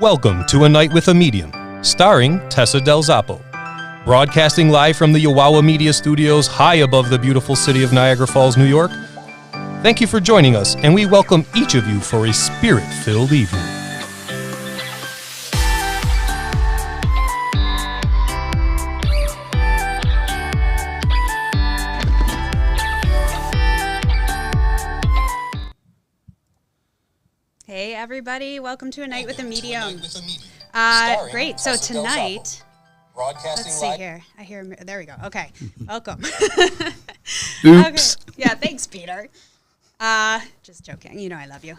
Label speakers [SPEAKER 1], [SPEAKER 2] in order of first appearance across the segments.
[SPEAKER 1] Welcome to A Night with a Medium, starring Tessa Del Zappo. Broadcasting live from the Yowawa Media Studios high above the beautiful city of Niagara Falls, New York. Thank you for joining us, and we welcome each of you for a spirit-filled evening.
[SPEAKER 2] Hey everybody, welcome to A Night with a Medium. Great, so tonight, let's see here. I hear, there we go. Okay, welcome.
[SPEAKER 3] Oops.
[SPEAKER 2] Okay. Yeah, thanks, Peter. Just joking, you know I love you.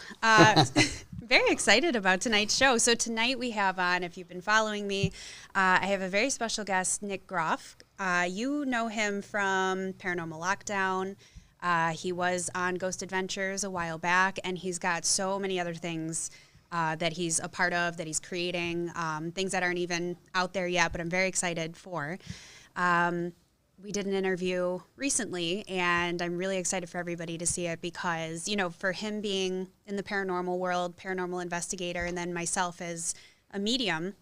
[SPEAKER 2] Very excited about tonight's show. So tonight we have on, if you've been following me, I have a very special guest, Nick Groff. You know him from Paranormal Lockdown. He was on Ghost Adventures a while back, and he's got so many other things that he's a part of, that he's creating, things that aren't even out there yet, but I'm very excited for. We did an interview recently, and I'm really excited for everybody to see it because, you know, for him being in the paranormal world, paranormal investigator, and then myself as a medium,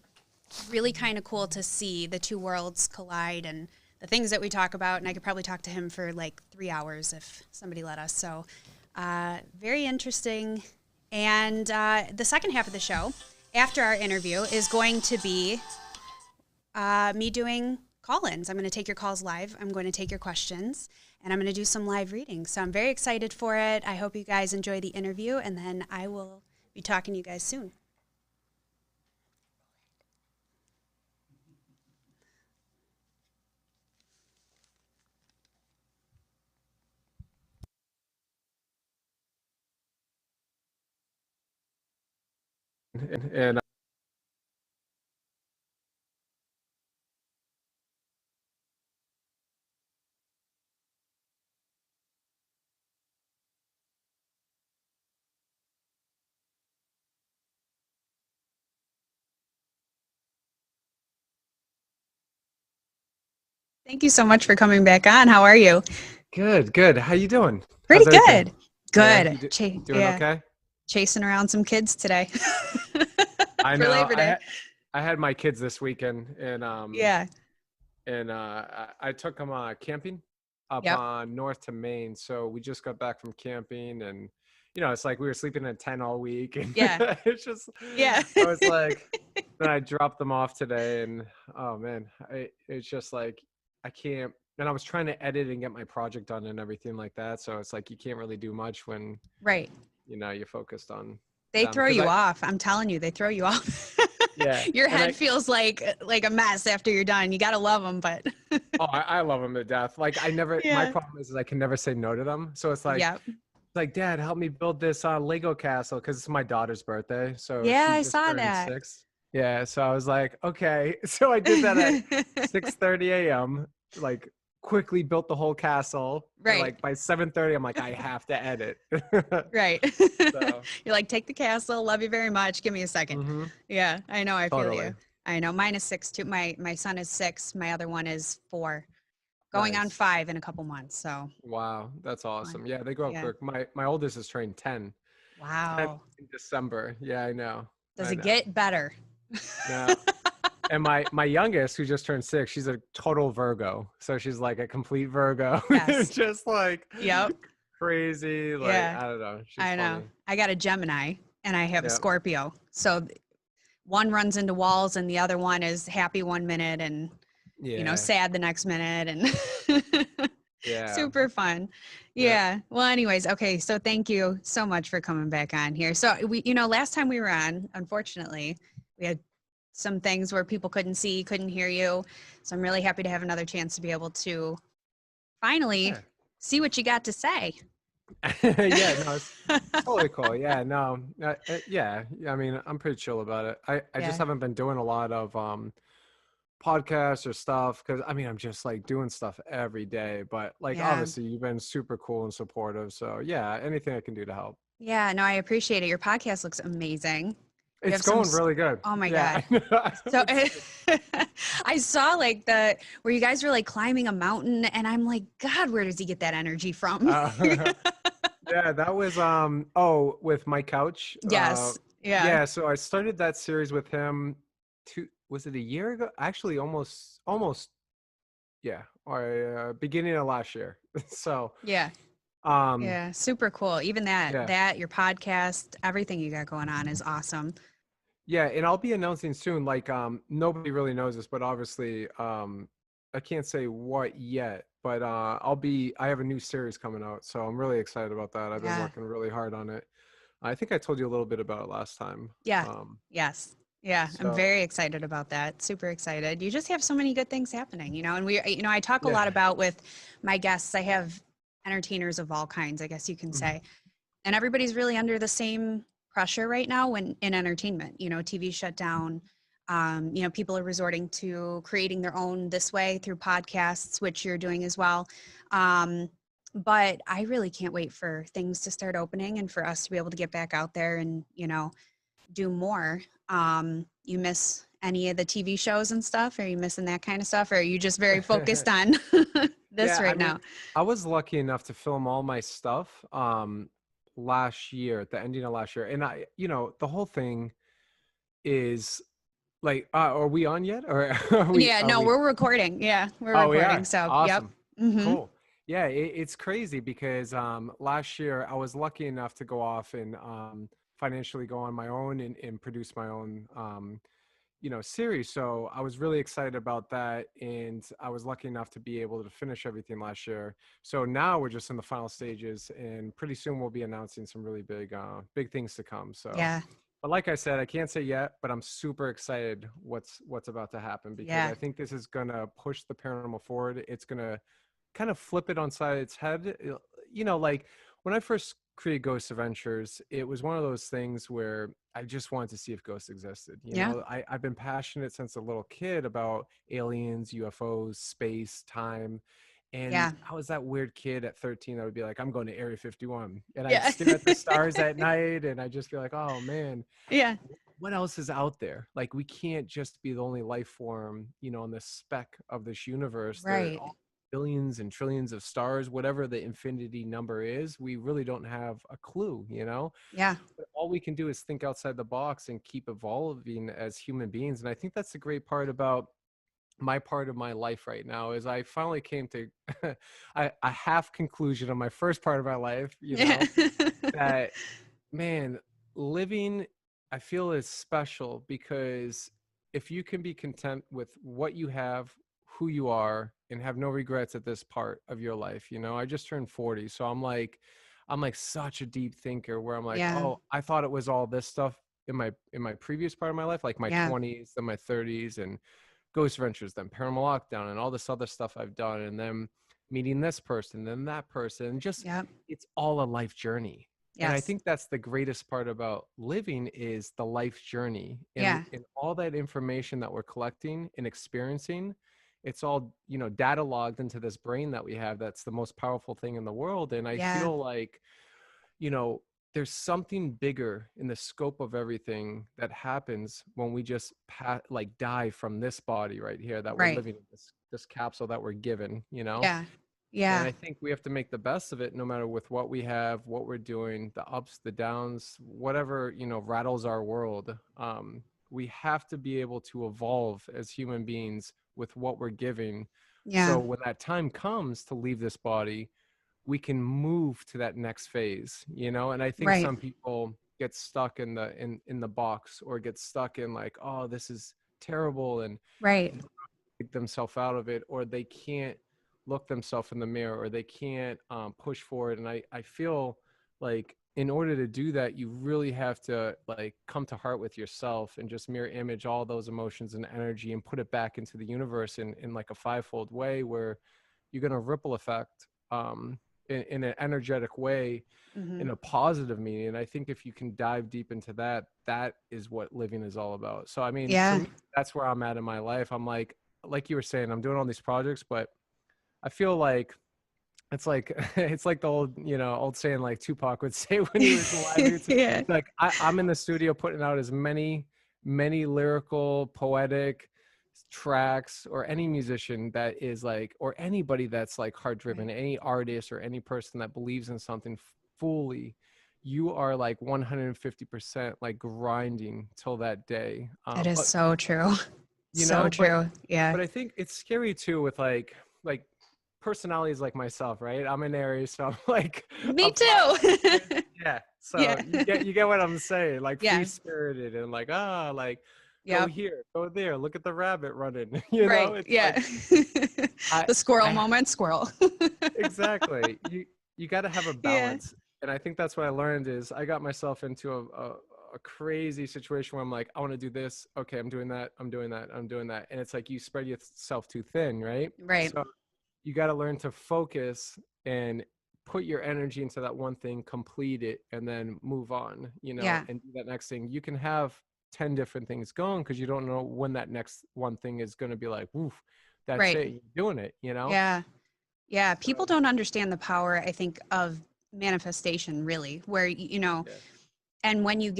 [SPEAKER 2] really kind of cool to see the two worlds collide and the things that we talk about, and I could probably talk to him for like 3 hours if somebody let us. So very interesting. And the second half of the show, after our interview, is going to be me doing call-ins. I'm going to take your calls live. I'm going to take your questions, and I'm going to do some live readings. So I'm very excited for it. I hope you guys enjoy the interview, and then I will be talking to you guys soon.
[SPEAKER 3] And
[SPEAKER 2] Thank you so much for coming back on. How are you?
[SPEAKER 3] good. How you doing?
[SPEAKER 2] Pretty
[SPEAKER 3] How's everything?
[SPEAKER 2] good.
[SPEAKER 3] Yeah, doing okay?
[SPEAKER 2] Chasing around some kids today.
[SPEAKER 3] I
[SPEAKER 2] for
[SPEAKER 3] know.
[SPEAKER 2] Labor Day.
[SPEAKER 3] I had my kids this weekend, and I took them camping up on north to Maine. So we just got back from camping, and you know, it's like we were sleeping in a tent all week, and it's just I was like, then I dropped them off today, and oh man, it's just like I can't. And I was trying to edit and get my project done and everything like that. So it's like you can't really do much when you know you're focused on.
[SPEAKER 2] They throw you off. I'm telling you, they throw you off.
[SPEAKER 3] Yeah.
[SPEAKER 2] Your head feels like a mess after you're done. You got to love them, but.
[SPEAKER 3] I love them to death. Like I never, my problem is I can never say no to them. So it's like, like, Dad, help me build this Lego castle. Cause it's my daughter's birthday. So
[SPEAKER 2] I saw that.
[SPEAKER 3] 6. Yeah. So I was like, okay. So I did that at 6:30 a.m. Like quickly built the whole castle.
[SPEAKER 2] Right.
[SPEAKER 3] Like by 7:30, I'm like, I have to edit.
[SPEAKER 2] Right.
[SPEAKER 3] So.
[SPEAKER 2] You're like, take the castle. Love you very much. Give me a second.
[SPEAKER 3] Mm-hmm.
[SPEAKER 2] Yeah, I know. I feel
[SPEAKER 3] Totally.
[SPEAKER 2] you. I know. Mine is 6 too. My son is 6. My other one is 4, going on 5 in a couple months. So.
[SPEAKER 3] Wow, that's awesome. Yeah, they grow up quick. My oldest is turning 10.
[SPEAKER 2] Wow.
[SPEAKER 3] 10 in December. Yeah, I know.
[SPEAKER 2] Does it get better?
[SPEAKER 3] No. And my youngest, who just turned 6, she's a total Virgo. So she's like a complete Virgo.
[SPEAKER 2] Yes.
[SPEAKER 3] Just like crazy. Like I don't know.
[SPEAKER 2] I know. Funny. I got a Gemini and I have a Scorpio. So one runs into walls and the other one is happy 1 minute and you know, sad the next minute and super fun. Yeah. Well, anyways, okay. So thank you so much for coming back on here. So we, you know, last time we were on, unfortunately, we had some things where people couldn't see, couldn't hear you. So I'm really happy to have another chance to be able to finally see what you got to say.
[SPEAKER 3] No, it's totally cool. Yeah, no, I mean, I'm pretty chill about it. I just haven't been doing a lot of podcasts or stuff because I mean, I'm just like doing stuff every day. But like, obviously, you've been super cool and supportive. So yeah, anything I can do to help.
[SPEAKER 2] Yeah, no, I appreciate it. Your podcast looks amazing.
[SPEAKER 3] It's going really good.
[SPEAKER 2] Oh my God. So I saw like where you guys were like climbing a mountain and I'm like, God, where does he get that energy from?
[SPEAKER 3] Yeah, that was, with my couch.
[SPEAKER 2] Yes.
[SPEAKER 3] Yeah, so I started that series with him was it a year ago? Actually, almost, yeah, or beginning of last year. So,
[SPEAKER 2] Yeah.
[SPEAKER 3] um,
[SPEAKER 2] Yeah, super cool. Even
[SPEAKER 3] yeah,
[SPEAKER 2] your podcast, everything you got going on is awesome.
[SPEAKER 3] yeah, and I'll be announcing soon. Like, nobody really knows this, but obviously, I can't say what yet, but I have a new series coming out, so I'm really excited about that. I've been
[SPEAKER 2] Yeah.
[SPEAKER 3] working really hard on it. I think I told you a little bit about it last time.
[SPEAKER 2] Yeah. Yes. Yeah, I'm
[SPEAKER 3] So
[SPEAKER 2] very excited about that. Super excited. You just have so many good things happening, and I talk a
[SPEAKER 3] yeah.
[SPEAKER 2] lot about with my guests. I have entertainers of all kinds, I guess you can say. And everybody's really under the same pressure right now when in entertainment, TV shut down. People are resorting to creating their own this way through podcasts, which you're doing as well. But I really can't wait for things to start opening and for us to be able to get back out there and, do more. You miss any of the TV shows and stuff? Are you missing that kind of stuff? Or are you just very focused on this
[SPEAKER 3] Yeah, I
[SPEAKER 2] right
[SPEAKER 3] mean,
[SPEAKER 2] now?
[SPEAKER 3] I was lucky enough to film all my stuff last year, at the ending of last year. And the whole thing is like are we on yet? Or
[SPEAKER 2] Yeah,
[SPEAKER 3] are
[SPEAKER 2] no,
[SPEAKER 3] we
[SPEAKER 2] we're recording. Yeah, we're
[SPEAKER 3] Oh, we
[SPEAKER 2] recording.
[SPEAKER 3] are.
[SPEAKER 2] So, yep.
[SPEAKER 3] Awesome.
[SPEAKER 2] Mm-hmm.
[SPEAKER 3] Cool. Yeah, it's crazy because last year I was lucky enough to go off and financially go on my own and produce my own series. So I was really excited about that, and I was lucky enough to be able to finish everything last year. So now we're just in the final stages, and pretty soon we'll be announcing some really big things to come. So,
[SPEAKER 2] Yeah.
[SPEAKER 3] but like I said, I can't say yet, but I'm super excited what's about to happen, because
[SPEAKER 2] Yeah.
[SPEAKER 3] I think this is gonna push the paranormal forward. It's gonna kind of flip it on side its head. Like when I first created Ghost Adventures, it was one of those things where I just wanted to see if ghosts existed.
[SPEAKER 2] Yeah.
[SPEAKER 3] I've been passionate since a little kid about aliens, UFOs, space, time. And
[SPEAKER 2] Yeah.
[SPEAKER 3] I was that weird kid at 13 that would be like, I'm going to Area 51. And I'd
[SPEAKER 2] Yeah.
[SPEAKER 3] stare at the stars at night, and I'd just be like, oh man,
[SPEAKER 2] Yeah.
[SPEAKER 3] what else is out there? Like, we can't just be the only life form, on the speck of this universe. There are
[SPEAKER 2] Right.
[SPEAKER 3] all billions and trillions of stars, whatever the infinity number is. We really don't have a clue.
[SPEAKER 2] Yeah.
[SPEAKER 3] But all we can do is think outside the box and keep evolving as human beings. And I think that's the great part about my part of my life right now is I finally came to a half conclusion of my first part of my life,
[SPEAKER 2] Yeah.
[SPEAKER 3] that, man, living, I feel, is special, because if you can be content with what you have, who you are, and have no regrets at this part of your life. I just turned 40, so I'm like such a deep thinker, where I'm like,
[SPEAKER 2] Yeah.
[SPEAKER 3] oh, I thought it was all this stuff in my previous part of my life, like my
[SPEAKER 2] Yeah.
[SPEAKER 3] 20s, then my 30s, and Ghost Adventures, then Paranormal Lockdown, and all this other stuff I've done, and then meeting this person, then that person, and just,
[SPEAKER 2] Yep.
[SPEAKER 3] it's all a life journey. And I
[SPEAKER 2] Yes.
[SPEAKER 3] think that's the greatest part about living, is the life journey, and,
[SPEAKER 2] Yeah.
[SPEAKER 3] and all that information that we're collecting and experiencing. It's all, data logged into this brain that we have. That's the most powerful thing in the world. And I
[SPEAKER 2] Yeah.
[SPEAKER 3] feel like, you know, there's something bigger in the scope of everything that happens when we just die from this body right here that we're
[SPEAKER 2] Right.
[SPEAKER 3] living in, this capsule that we're given.
[SPEAKER 2] Yeah.
[SPEAKER 3] And
[SPEAKER 2] Yeah.
[SPEAKER 3] I think we have to make the best of it, no matter with what we have, what we're doing, the ups, the downs, whatever, rattles our world. We have to be able to evolve as human beings with what we're giving.
[SPEAKER 2] Yeah.
[SPEAKER 3] So when that time comes to leave this body, we can move to that next phase. And I think
[SPEAKER 2] Right.
[SPEAKER 3] some people get stuck in the box, or get stuck in like, oh, this is terrible, and
[SPEAKER 2] Right.
[SPEAKER 3] take themselves out of it, or they can't look themselves in the mirror, or they can't push forward. And I feel like in order to do that, you really have to like come to heart with yourself, and just mirror image all those emotions and energy, and put it back into the universe in like a fivefold way, where you're going to ripple effect in an energetic way,
[SPEAKER 2] Mm-hmm.
[SPEAKER 3] in a positive meaning. And I think if you can dive deep into that, that is what living is all about. So I mean, for
[SPEAKER 2] Yeah.
[SPEAKER 3] me, that's where I'm at in my life. I'm like you were saying, I'm doing all these projects, but I feel like it's like it's like the old saying, like Tupac would say when he was alive. It's
[SPEAKER 2] Yeah.
[SPEAKER 3] like I'm in the studio putting out as many lyrical, poetic tracks, or any musician that is like, or anybody that's like heart driven,
[SPEAKER 2] Right.
[SPEAKER 3] any artist or any person that believes in something fully, you are like 150% like grinding till that day.
[SPEAKER 2] That is so true. So true. Yeah.
[SPEAKER 3] But I think it's scary too with like personalities like myself, right? I'm an Aries, so I'm like
[SPEAKER 2] me too.
[SPEAKER 3] Yeah. So you get what I'm saying, like
[SPEAKER 2] yeah.
[SPEAKER 3] free spirited and like like
[SPEAKER 2] go
[SPEAKER 3] here, go there, look at the rabbit running. You know, it's
[SPEAKER 2] like, the squirrel moment, squirrel.
[SPEAKER 3] Exactly. You got to have a balance, and I think that's what I learned is I got myself into a crazy situation where I'm like, I want to do this. Okay, I'm doing that. I'm doing that. I'm doing that. And it's like you spread yourself too thin, right?
[SPEAKER 2] Right.
[SPEAKER 3] So you got to learn to focus and put your energy into that one thing, complete it, and then move on, you know, and do that next thing. You can have 10 different things going because you don't know when that next one thing is going to be like, woof, that's it. You're doing it, you know?
[SPEAKER 2] Yeah. Yeah. People don't understand the power, I think, of manifestation, really, where, you know, and when you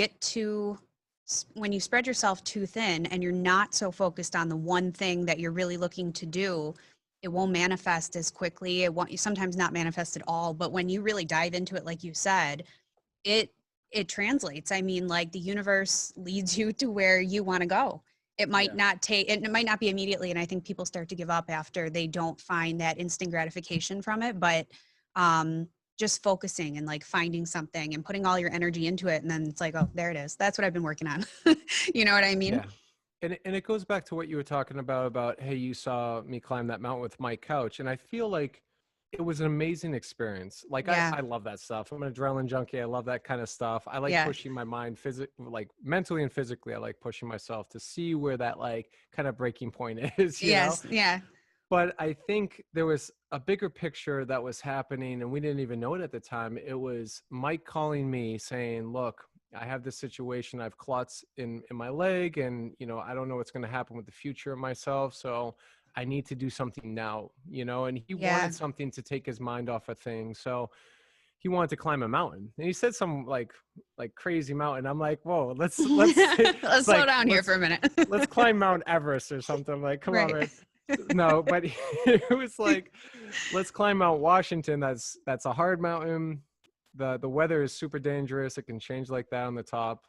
[SPEAKER 2] spread yourself too thin and you're not so focused on the one thing that you're really looking to do, it won't manifest as quickly. It won't sometimes not manifest at all. But when you really dive into it, like you said, it translates. I mean, like the universe leads you to where you want to go. It might not it might not be immediately. And I think people start to give up after they don't find that instant gratification from it. But just focusing and like finding something and putting all your energy into it. And then it's like, oh, there it is. That's what I've been working on. You know what I mean?
[SPEAKER 3] Yeah. And it goes back to what you were talking about, hey, you saw me climb that mountain with my couch. And I feel like it was an amazing experience. Like I love that stuff. I'm an adrenaline junkie. I love that kind of stuff. I like pushing my mind like mentally and physically. I like pushing myself to see where that like kind of breaking point is. You know?
[SPEAKER 2] Yeah.
[SPEAKER 3] But I think there was a bigger picture that was happening and we didn't even know it at the time. It was Mike calling me saying, look, I have this situation. I have clots in my leg and, you know, I don't know what's going to happen with the future of myself. So I need to do something now, you know, and he wanted something to take his mind off of things. So he wanted to climb a mountain and he said some like crazy mountain. I'm like, whoa, let's
[SPEAKER 2] slow down here for a minute.
[SPEAKER 3] Let's climb Mount Everest or something. I'm like, come on, man. No, but it was like, let's climb Mount Washington. That's a hard mountain. The weather is super dangerous. It can change like that on the top.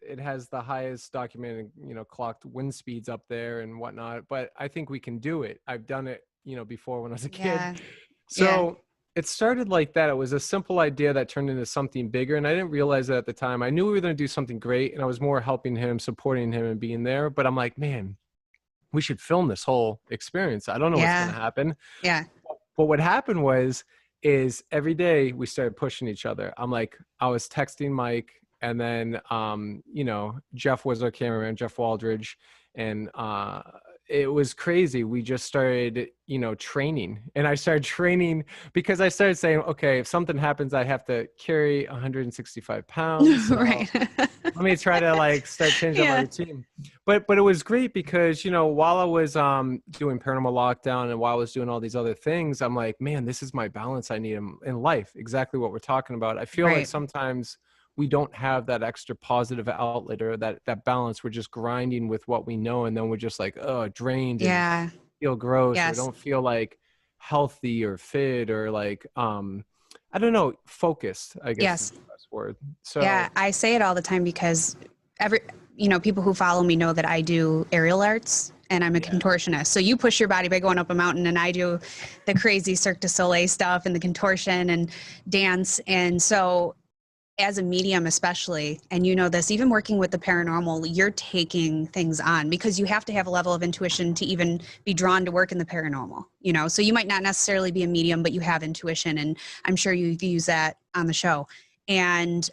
[SPEAKER 3] It has the highest documented, you know, clocked wind speeds up there and whatnot. But I think we can do it. I've done it, you know, before when I was a kid. So it started like that. It was a simple idea that turned into something bigger. And I didn't realize that at the time. I knew we were going to do something great. And I was more helping him, supporting him and being there. But I'm like, man, we should film this whole experience. I don't know what's going to happen.
[SPEAKER 2] Yeah.
[SPEAKER 3] But what happened is every day we started pushing each other. I was texting Mike and then, you know, Jeff was our cameraman, Jeff Waldridge. And it was crazy. We just started, you know, training and I started training because I started saying, okay, if something happens, I have to carry 165 pounds. So
[SPEAKER 2] right.
[SPEAKER 3] Let me try to like start changing my routine. But it was great because, you know, while I was doing Paranormal Lockdown and while I was doing all these other things, I'm like, man, this is my balance I need in life. Exactly what we're talking about. I feel like sometimes we don't have that extra positive outlet or that balance. We're just grinding with what we know. And then we're just like, oh, drained and feel gross or don't feel like healthy or fit or like, I don't know, focused, I guess is the best word. So
[SPEAKER 2] yeah, I say it all the time because people who follow me know that I do aerial arts and I'm a contortionist. So you push your body by going up a mountain and I do the crazy Cirque du Soleil stuff and the contortion and dance. And so as a medium especially, and you know this, even working with the paranormal, you're taking things on because you have to have a level of intuition to even be drawn to work in the paranormal, you know? So you might not necessarily be a medium, but you have intuition, and I'm sure you've used that on the show. And,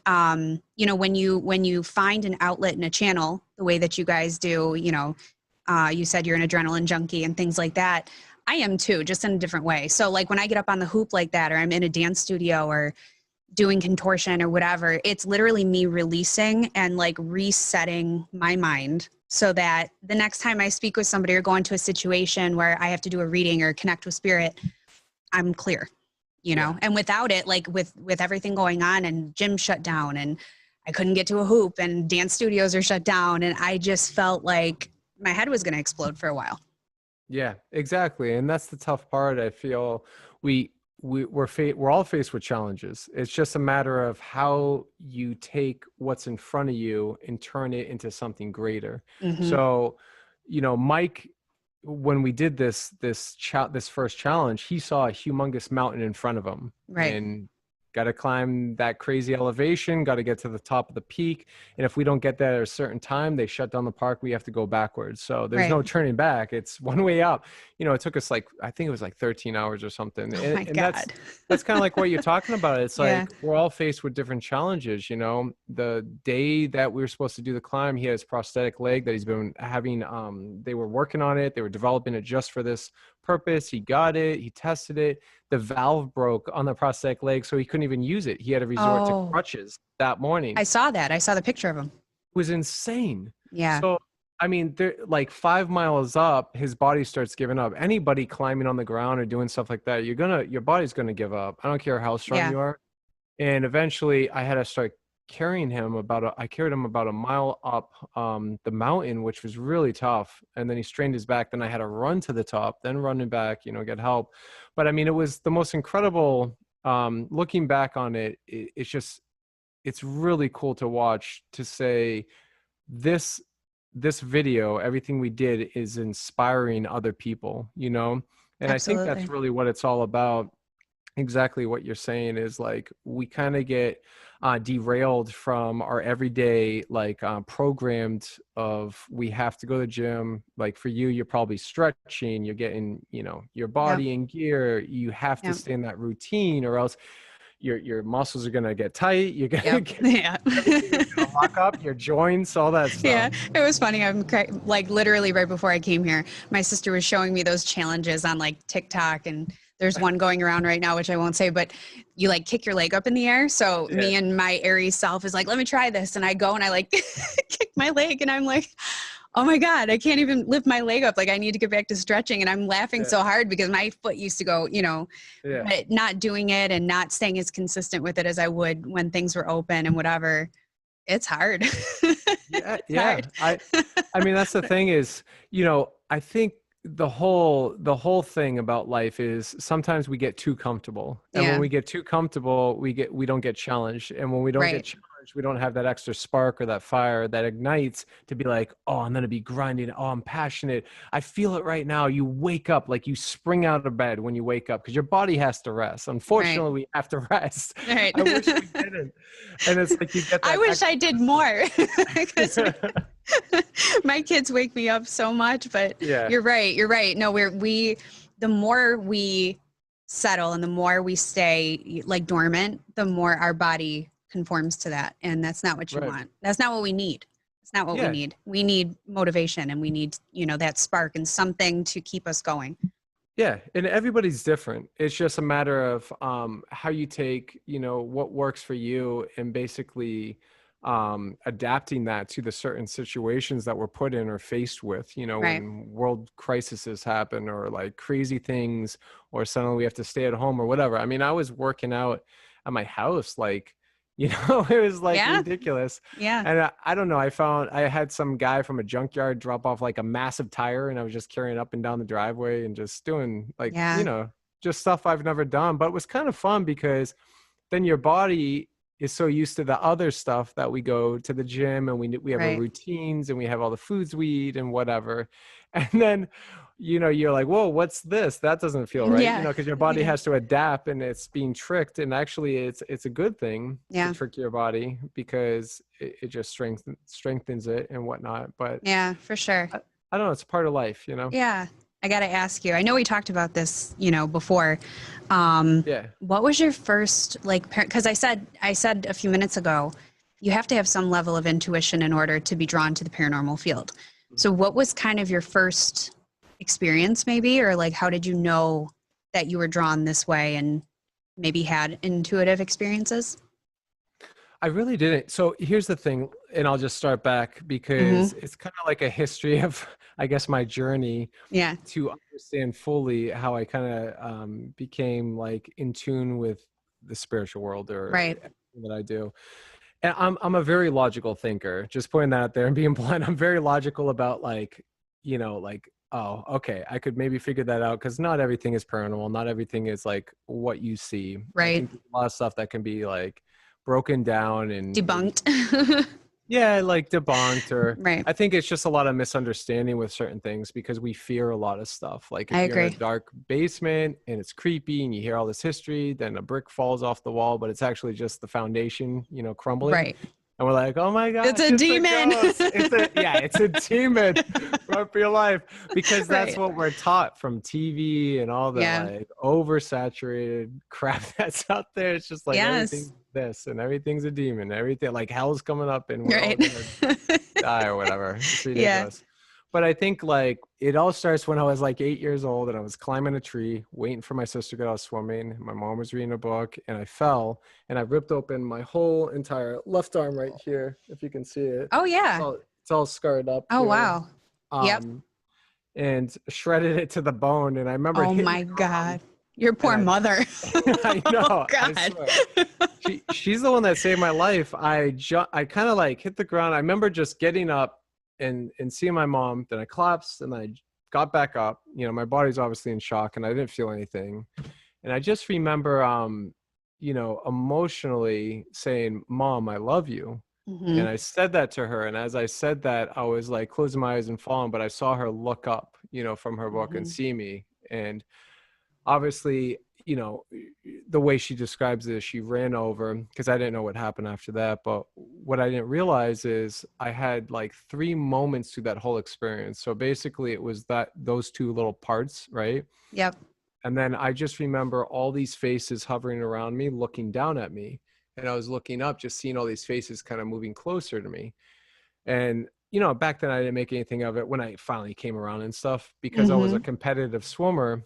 [SPEAKER 2] you know, when you find an outlet in a channel, the way that you guys do, you know, you said you're an adrenaline junkie and things like that. I am too, just in a different way. So like when I get up on the hoop like that, or I'm in a dance studio or doing contortion or whatever, it's literally me releasing and like resetting my mind so that the next time I speak with somebody or go into a situation where I have to do a reading or connect with spirit, I'm clear, you know? And without it, like with everything going on and gym shut down and I couldn't get to a hoop and dance studios are shut down. And I just felt like my head was going to explode for a while.
[SPEAKER 3] Yeah, exactly. And that's the tough part. I feel we we're all faced with challenges. It's just a matter of how you take what's in front of you and turn it into something greater. So, Mike, when we did this first challenge, he saw a humongous mountain in front of him, and got to climb that crazy elevation, got to get to the top of the peak. And if we don't get there at a certain time, they shut down the park. We have to go backwards. So there's no turning back. It's one way up. It took us I think it was 13 hours or something.
[SPEAKER 2] Oh my God.
[SPEAKER 3] That's kind of like what you're talking about. It's like, we're all faced with different challenges. The day that we were supposed to do the climb, he has prosthetic leg that he's been having. They were working on it. They were developing it just for this purpose. He got it. He tested it. The valve broke on the prosthetic leg, so he couldn't even use it. He had to resort to crutches that morning.
[SPEAKER 2] I saw that. I saw the picture of him.
[SPEAKER 3] It was insane.
[SPEAKER 2] Yeah.
[SPEAKER 3] So, I mean, like 5 miles up, his body starts giving up. Anybody climbing on the ground or doing stuff like that, your body's going to give up. I don't care how strong you are. And eventually I had to start carrying him I carried him about a mile up the mountain, which was really tough. And then he strained his back. Then I had to run to the top, then running back, get help. But I mean, it was the most incredible, looking back on it, it's really cool to watch, to say this video, everything we did is inspiring other people, and Absolutely. I think that's really what it's all about. Exactly what you're saying is like, we kind of get derailed from our everyday, programmed of, we have to go to the gym. Like for you, you're probably stretching, you're getting, your body in gear. You have to stay in that routine, or else your muscles are going to get tight. You're going to lock up your joints, all that stuff.
[SPEAKER 2] Yeah, it was funny. I'm literally right before I came here, my sister was showing me those challenges on TikTok, and there's one going around right now, which I won't say, but you kick your leg up in the air. So me and my Aries self is like, let me try this. And I go and I kick my leg, and I'm like, oh my God, I can't even lift my leg up. I need to get back to stretching. And I'm laughing so hard because my foot used to go, but not doing it and not staying as consistent with it as I would when things were open and whatever. It's hard.
[SPEAKER 3] Hard. I mean, that's the thing is, I think the whole thing about life is sometimes we get too comfortable, and when we get too comfortable, we don't get challenged, and when we don't get challenged, we don't have that extra spark or that fire that ignites to be like, oh, I'm gonna be grinding, oh, I'm passionate, I feel it right now. You wake up, you spring out of bed when you wake up, because your body has to rest. Unfortunately, we have to rest. I wish we didn't. And it's like, you get that.
[SPEAKER 2] I wish I did more. My kids wake me up so much, but you're right. No, the more we settle and the more we stay dormant, the more our body conforms to that. And that's not what you want. That's not what we need. It's not what we need. We need motivation, and we need, that spark and something to keep us going.
[SPEAKER 3] Yeah. And everybody's different. It's just a matter of how you take, what works for you, and basically adapting that to the certain situations that we're put in or faced with, when world crises happen, or crazy things, or suddenly we have to stay at home or whatever. I mean, I was working out at my house, it was ridiculous. Yeah. And I don't know, I had some guy from a junkyard drop off a massive tire, and I was just carrying up and down the driveway and just doing just stuff I've never done. But it was kind of fun, because then your body is so used to the other stuff that we go to the gym, and we have our routines, and we have all the foods we eat and whatever. And then, you're like, whoa, what's this? That doesn't feel right. Because your body has to adapt, and it's being tricked. And actually it's a good thing to trick your body, because it just strengthens it and whatnot. But
[SPEAKER 2] yeah, for sure.
[SPEAKER 3] I don't know. It's a part of life,
[SPEAKER 2] Yeah. I got to ask you, I know we talked about this, before. What was your first, because I said a few minutes ago, you have to have some level of intuition in order to be drawn to the paranormal field. So what was kind of your first experience maybe, or how did you know that you were drawn this way and maybe had intuitive experiences?
[SPEAKER 3] I really didn't. So here's the thing, and I'll just start back, because it's kind of like a history of, I guess, my journey to understand fully how I kind of became in tune with the spiritual world, or everything that I do. And I'm a very logical thinker, just putting that out there and being blunt. I'm very logical about oh, okay, I could maybe figure that out, because not everything is paranormal. Not everything is like what you see.
[SPEAKER 2] Right.
[SPEAKER 3] I think there's a lot of stuff that can be like broken down and
[SPEAKER 2] debunked.
[SPEAKER 3] yeah, like debunked, or
[SPEAKER 2] Right.
[SPEAKER 3] I think it's just a lot of misunderstanding with certain things because we fear a lot of stuff. Like if
[SPEAKER 2] I
[SPEAKER 3] you're in
[SPEAKER 2] agree.
[SPEAKER 3] a dark basement and it's creepy and you hear all this history, then a brick falls off the wall, but it's actually just the foundation, crumbling.
[SPEAKER 2] Right.
[SPEAKER 3] And we're like, oh my gosh,
[SPEAKER 2] It's a demon.
[SPEAKER 3] It's a demon. Run for your life. Because that's
[SPEAKER 2] Right.
[SPEAKER 3] what we're taught from TV and all the
[SPEAKER 2] Yeah.
[SPEAKER 3] like oversaturated crap that's out there. It's just like everything's this and everything's a demon. Everything like hell's coming up and we're all gonna die or whatever. It's ridiculous. But I think like it all starts when I was like 8 years old and I was climbing a tree, waiting for my sister to get out swimming. My mom was reading a book and I fell and I ripped open my whole entire left arm right here, if you can see it.
[SPEAKER 2] Oh yeah.
[SPEAKER 3] It's all scarred up.
[SPEAKER 2] Oh wow. Yep.
[SPEAKER 3] And shredded it to the bone. And I remember.
[SPEAKER 2] Oh my God. Your poor mother.
[SPEAKER 3] I know.
[SPEAKER 2] Oh, God.
[SPEAKER 3] I swear. She's the one that saved my life. I kind of like hit the ground. I remember just getting up and seeing my mom. Then I collapsed and I got back up. My body's obviously in shock and I didn't feel anything. And I just remember, emotionally saying, "Mom, I love you."
[SPEAKER 2] Mm-hmm.
[SPEAKER 3] And I said that to her. And as I said that, I was like closing my eyes and falling, but I saw her look up, from her book and see me. And obviously, the way she describes it, she ran over, because I didn't know what happened after that. But what I didn't realize is I had like 3 moments through that whole experience. So basically it was those 2 little parts, right?
[SPEAKER 2] Yep.
[SPEAKER 3] And then I just remember all these faces hovering around me, looking down at me. And I was looking up, just seeing all these faces kind of moving closer to me. And, back then I didn't make anything of it when I finally came around and stuff, because I was a competitive swimmer.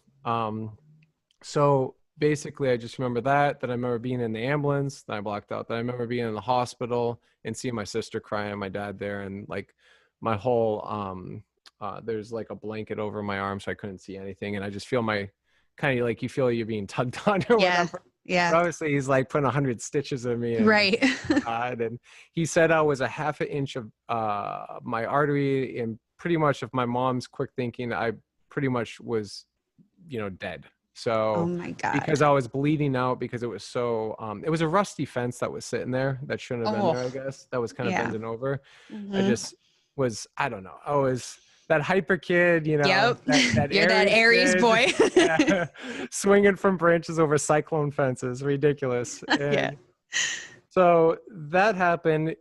[SPEAKER 3] So basically I just remember that I remember being in the ambulance, that I blocked out, that I remember being in the hospital and seeing my sister crying, my dad there, and like my whole, there's like a blanket over my arm so I couldn't see anything. And I just feel my kind of like, you feel you're being tugged on or whatever.
[SPEAKER 2] Yeah.
[SPEAKER 3] But obviously he's like putting 100 stitches in me. And,
[SPEAKER 2] right.
[SPEAKER 3] and he said I was a half an inch of my artery, and pretty much of my mom's quick thinking, I pretty much was, dead. So
[SPEAKER 2] oh my God.
[SPEAKER 3] because I was bleeding out, because it was so, it was a rusty fence that was sitting there that shouldn't have been there, I guess. That was kind of bending over. I just was, I don't know. I was that hyper kid,
[SPEAKER 2] Yep.
[SPEAKER 3] that
[SPEAKER 2] You're that Aries boy.
[SPEAKER 3] Swinging from branches over cyclone fences. Ridiculous. And so that happened,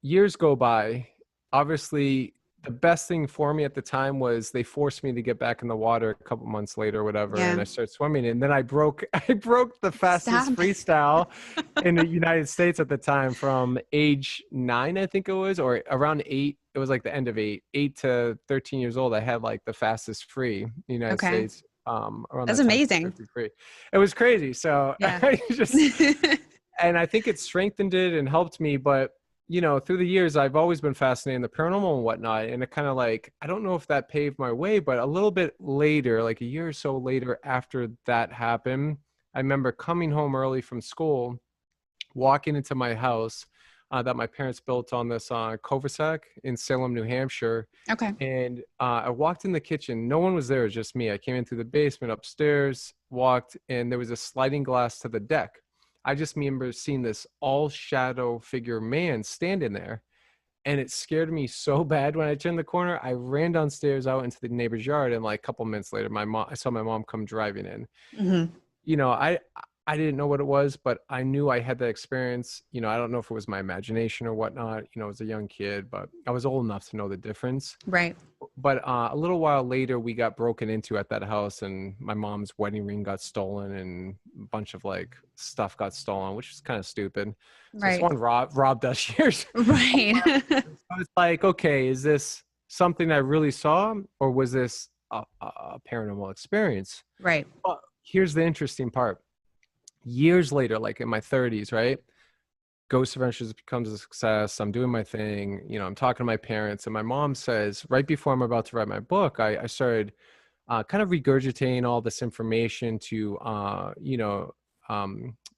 [SPEAKER 3] years go by. Obviously, the best thing for me at the time was they forced me to get back in the water a couple months later or whatever. And I started swimming, and then I broke the fastest freestyle in the United States at the time from age 9, I think it was, or around 8. It was like the end of 8 to 13 years old. I had like the fastest free in the United States. Around
[SPEAKER 2] that's amazing.
[SPEAKER 3] It was crazy. So I just, and I think it strengthened it and helped me. But through the years, I've always been fascinated in the paranormal and whatnot. And it kind of like, I don't know if that paved my way, but a little bit later, like a year or so later after that happened, I remember coming home early from school, walking into my house that my parents built on this cul-de-sac in Salem, New Hampshire.
[SPEAKER 2] Okay.
[SPEAKER 3] And I walked in the kitchen. No one was there. It was just me. I came in through the basement, upstairs, walked, and there was a sliding glass to the deck. I just remember seeing this all shadow figure man standing there, and it scared me so bad. When I turned the corner, I ran downstairs out into the neighbor's yard, and like a couple minutes later, I saw my mom come driving in. I didn't know what it was, but I knew I had that experience. I don't know if it was my imagination or whatnot. I was a young kid, but I was old enough to know the difference.
[SPEAKER 2] Right.
[SPEAKER 3] But a little while later, we got broken into at that house, and my mom's wedding ring got stolen, and a bunch of like stuff got stolen, which is kind of stupid. So someone robbed us years.
[SPEAKER 2] Right.
[SPEAKER 3] I was like, okay, is this something I really saw, or was this a paranormal experience?
[SPEAKER 2] Right.
[SPEAKER 3] But here's the interesting part. Years later, like in my 30s, right? Ghost Adventures becomes a success. I'm doing my thing. I'm talking to my parents, and my mom says, right before I'm about to write my book, I started kind of regurgitating all this information to,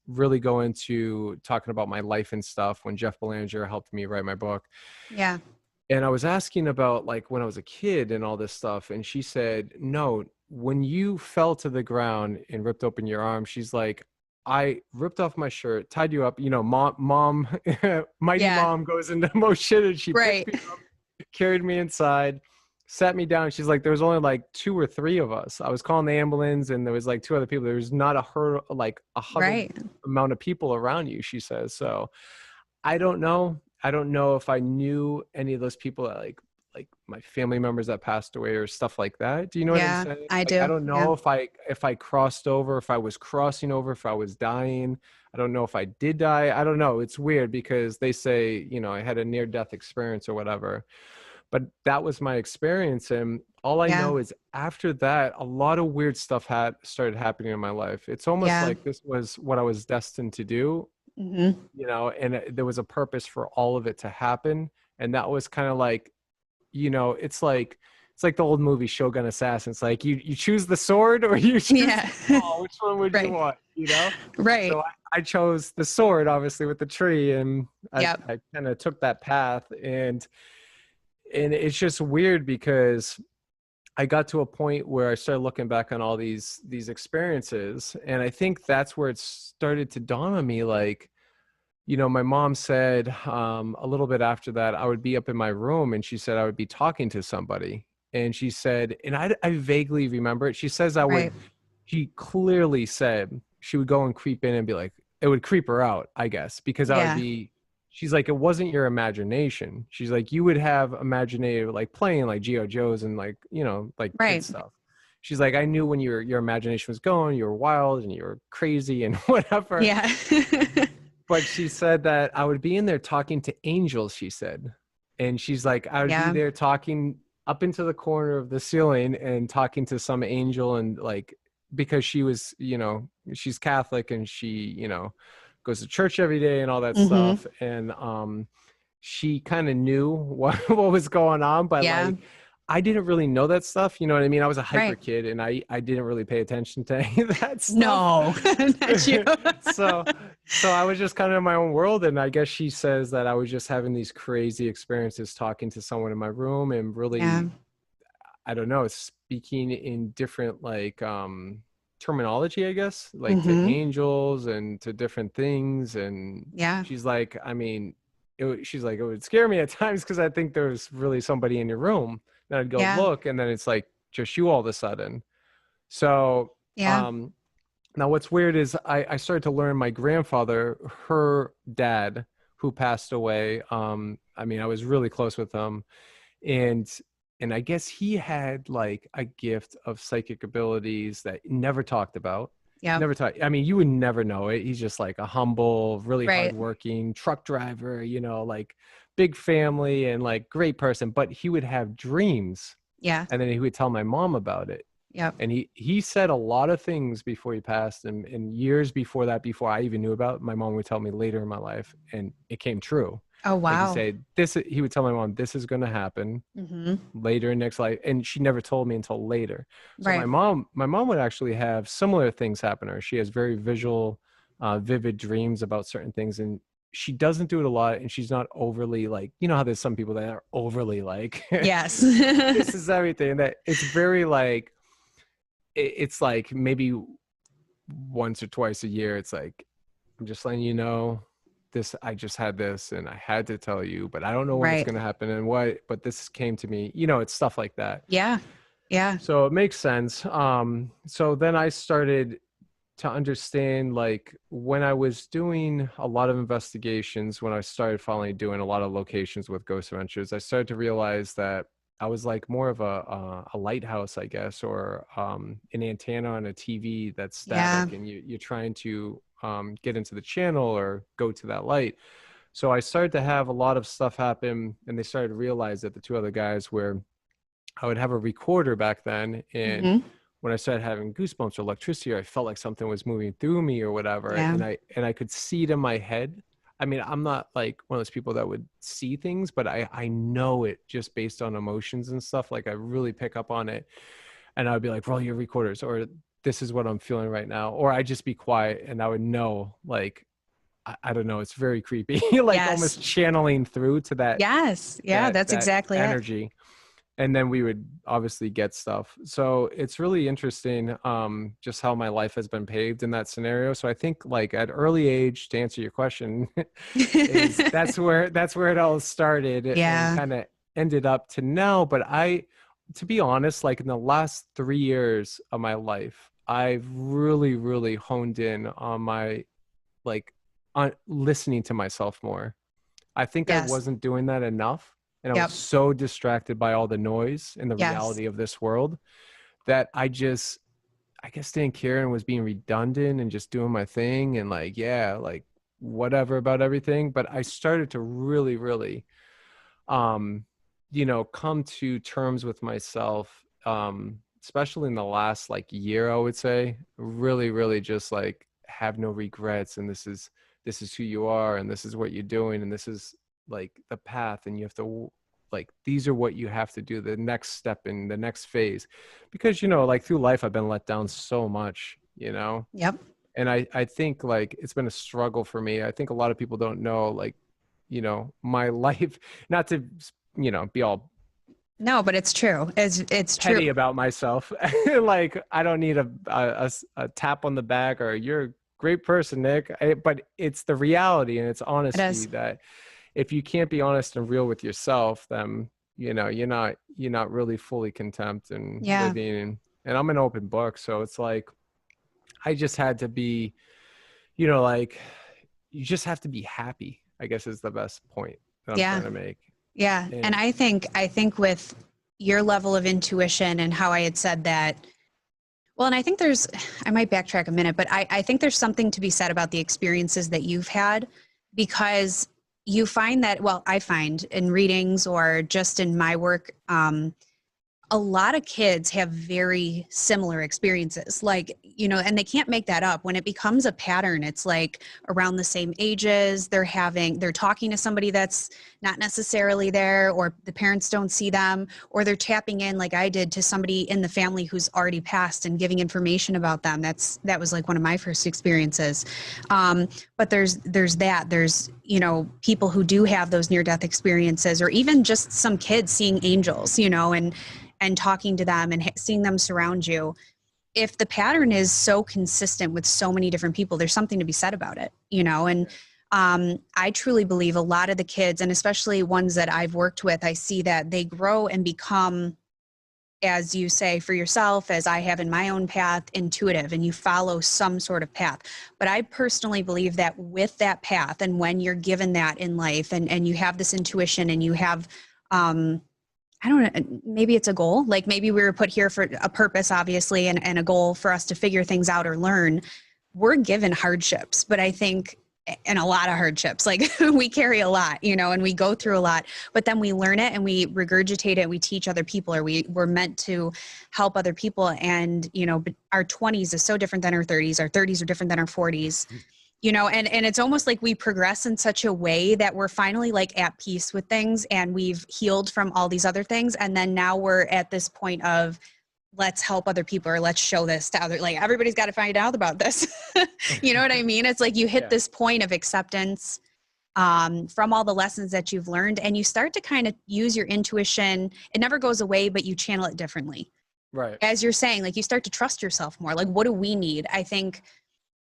[SPEAKER 3] really go into talking about my life and stuff when Jeff Belanger helped me write my book.
[SPEAKER 2] Yeah.
[SPEAKER 3] And I was asking about like when I was a kid and all this stuff. And she said, no, when you fell to the ground and ripped open your arm, she's like, I ripped off my shirt, tied you up, mom, mighty mom goes into motion, and she picked me up, carried me inside, sat me down. She's like, there was only like 2 or 3 of us. I was calling the ambulance, and there was like 2 other people. There was not a huddled amount of people around you, she says. So I don't know. I don't know if I knew any of those people that like my family members that passed away or stuff like that. Do you know what I'm saying?
[SPEAKER 2] I do.
[SPEAKER 3] I don't know if I crossed over, if I was crossing over, if I was dying. I don't know if I did die. I don't know. It's weird because they say, I had a near-death experience or whatever. But that was my experience. And all I know is after that, a lot of weird stuff had started happening in my life. It's almost like this was what I was destined to do. And there was a purpose for all of it to happen. And that was kind of like, it's like the old movie Shogun Assassin. It's like you choose the sword or you choose the ball. Which one would you want?
[SPEAKER 2] Right.
[SPEAKER 3] So I chose the sword, obviously, with the tree, and I kind of took that path. And it's just weird because I got to a point where I started looking back on all these experiences, and I think that's where it started to dawn on me, like, my mom said a little bit after that, I would be up in my room, and she said I would be talking to somebody, and she said, and I vaguely remember it. She says she clearly said she would go and creep in and be like, it would creep her out, I guess, because I would be. She's like, it wasn't your imagination. She's like, you would have imaginative, like playing like G.I. Joes and like, like kid stuff. She's like, I knew when your imagination was going, you were wild and you were crazy and whatever.
[SPEAKER 2] Yeah.
[SPEAKER 3] But she said that I would be in there talking to angels, she said. And she's like, I would be there talking up into the corner of the ceiling and talking to some angel, and like, because she was, she's Catholic, and she, goes to church every day and all that stuff. And she kind of knew what was going on, but like, I didn't really know that stuff. You know what I mean? I was a hyper kid, and I didn't really pay attention to any of that stuff.
[SPEAKER 2] No, not you.
[SPEAKER 3] So I was just kind of in my own world. And I guess she says that I was just having these crazy experiences talking to someone in my room, and really, I don't know, speaking in different like, terminology, I guess, like to angels and to different things. And she's like, I mean, she's like, it would scare me at times because I think there's really somebody in your room. Then I'd go look, and then it's like just you all of a sudden. So now what's weird is I started to learn my grandfather, her dad, who passed away. I mean, I was really close with him, and I guess he had like a gift of psychic abilities that never talked about. Never talk. I mean, you would never know it. He's just like a humble, really hardworking truck driver, like big family and like great person. But he would have dreams. And then he would tell my mom about it. And he said a lot of things before he passed, and years before that, before I even knew about it, my mom would tell me later in my life, and it came true.
[SPEAKER 2] Oh, wow.
[SPEAKER 3] Like he would tell my mom, this is going to happen later in next life. And she never told me until later. So my mom would actually have similar things happen to her. She has very visual, vivid dreams about certain things. And she doesn't do it a lot. And she's not overly like, how there's some people that are overly like,
[SPEAKER 2] yes,
[SPEAKER 3] this is everything. That it's very like, it's like maybe once or twice a year. It's like, I'm just letting you know, this, I just had this and I had to tell you, but I don't know when it's going to happen and what, but this came to me, it's stuff like that. So it makes sense. So then I started to understand, like, when I was doing a lot of investigations, when I started finally doing a lot of locations with Ghost Adventures, I started to realize that I was like more of a lighthouse, I guess, or an antenna on a TV that's static, and you're trying to get into the channel or go to that light. So I started to have a lot of stuff happen, and they started to realize that the 2 other guys, where I would have a recorder back then, and when I started having goosebumps or electricity, or I felt like something was moving through me or whatever, and I could see it in my head. I mean, I'm not like one of those people that would see things, but I know it just based on emotions and stuff. Like, I really pick up on it, and I would be like, roll your recorders, or this is what I'm feeling right now. Or I'd just be quiet, and I would know, like, I don't know, it's very creepy, like almost channeling through to that.
[SPEAKER 2] Yes. Yeah, that's exactly
[SPEAKER 3] energy. And then we would obviously get stuff. So it's really interesting, just how my life has been paved in that scenario. So I think like at early age, to answer your question, that's where it all started and kind of ended up to now. But to be honest, like in the last 3 years of my life, I've really, really honed in on my, like, on listening to myself more. I think I wasn't doing that enough. And I was so distracted by all the noise and the reality of this world that I guess didn't care and was being redundant and just doing my thing and like, like whatever about everything. But I started to really, really, come to terms with myself, especially in the last like year, I would say, really, really just like have no regrets. And this is who you are, and this is what you're doing, and this is like the path, and you have to, like, these are what you have to do, the next step in the next phase, because like through life I've been let down so much. And I think like it's been a struggle for me. I think a lot of people don't know, like, my life, not to be all
[SPEAKER 2] but it's true. It's
[SPEAKER 3] petty
[SPEAKER 2] true
[SPEAKER 3] about myself. Like I don't need a tap on the back or you're a great person, Nick. But it's the reality, and it's honesty that if you can't be honest and real with yourself, then you're not really fully content and living. And I'm an open book, so it's like I just had to be, like, you just have to be happy, I guess, is the best point that I'm trying to make.
[SPEAKER 2] And I think with your level of intuition and how I had said that, well, and I think I might backtrack a minute, but I think there's something to be said about the experiences that you've had, because you find that, well, I find in readings or just in my work, a lot of kids have very similar experiences, like, and they can't make that up. When it becomes a pattern, it's like around the same ages, they're talking to somebody that's not necessarily there, or the parents don't see them, or they're tapping in, like I did, to somebody in the family who's already passed and giving information about them. That was like one of my first experiences. But there's people who do have those near-death experiences, or even just some kids seeing angels, and talking to them and seeing them surround you. If the pattern is so consistent with so many different people, there's something to be said about it, and I truly believe a lot of the kids, and especially ones that I've worked with, I see that they grow and become, as you say for yourself, as I have in my own path, intuitive, and you follow some sort of path. But I personally believe that with that path, and when you're given that in life, and you have this intuition, and you have, I don't know, maybe it's a goal. Like maybe we were put here for a purpose, obviously, and a goal for us to figure things out or learn. We're given hardships, but I think, and a lot of hardships, like we carry a lot, and we go through a lot, but then we learn it and we regurgitate it and we teach other people, or we're meant to help other people. And, our 20s is so different than our 30s. Our 30s are different than our 40s. And it's almost like we progress in such a way that we're finally like at peace with things, and we've healed from all these other things. And then now we're at this point of, let's help other people, or let's show this to other, like everybody's got to find out about this. You know what I mean? It's like you hit this point of acceptance from all the lessons that you've learned, and you start to kind of use your intuition. It never goes away, but you channel it differently.
[SPEAKER 3] Right.
[SPEAKER 2] As you're saying, like you start to trust yourself more. Like, what do we need? I think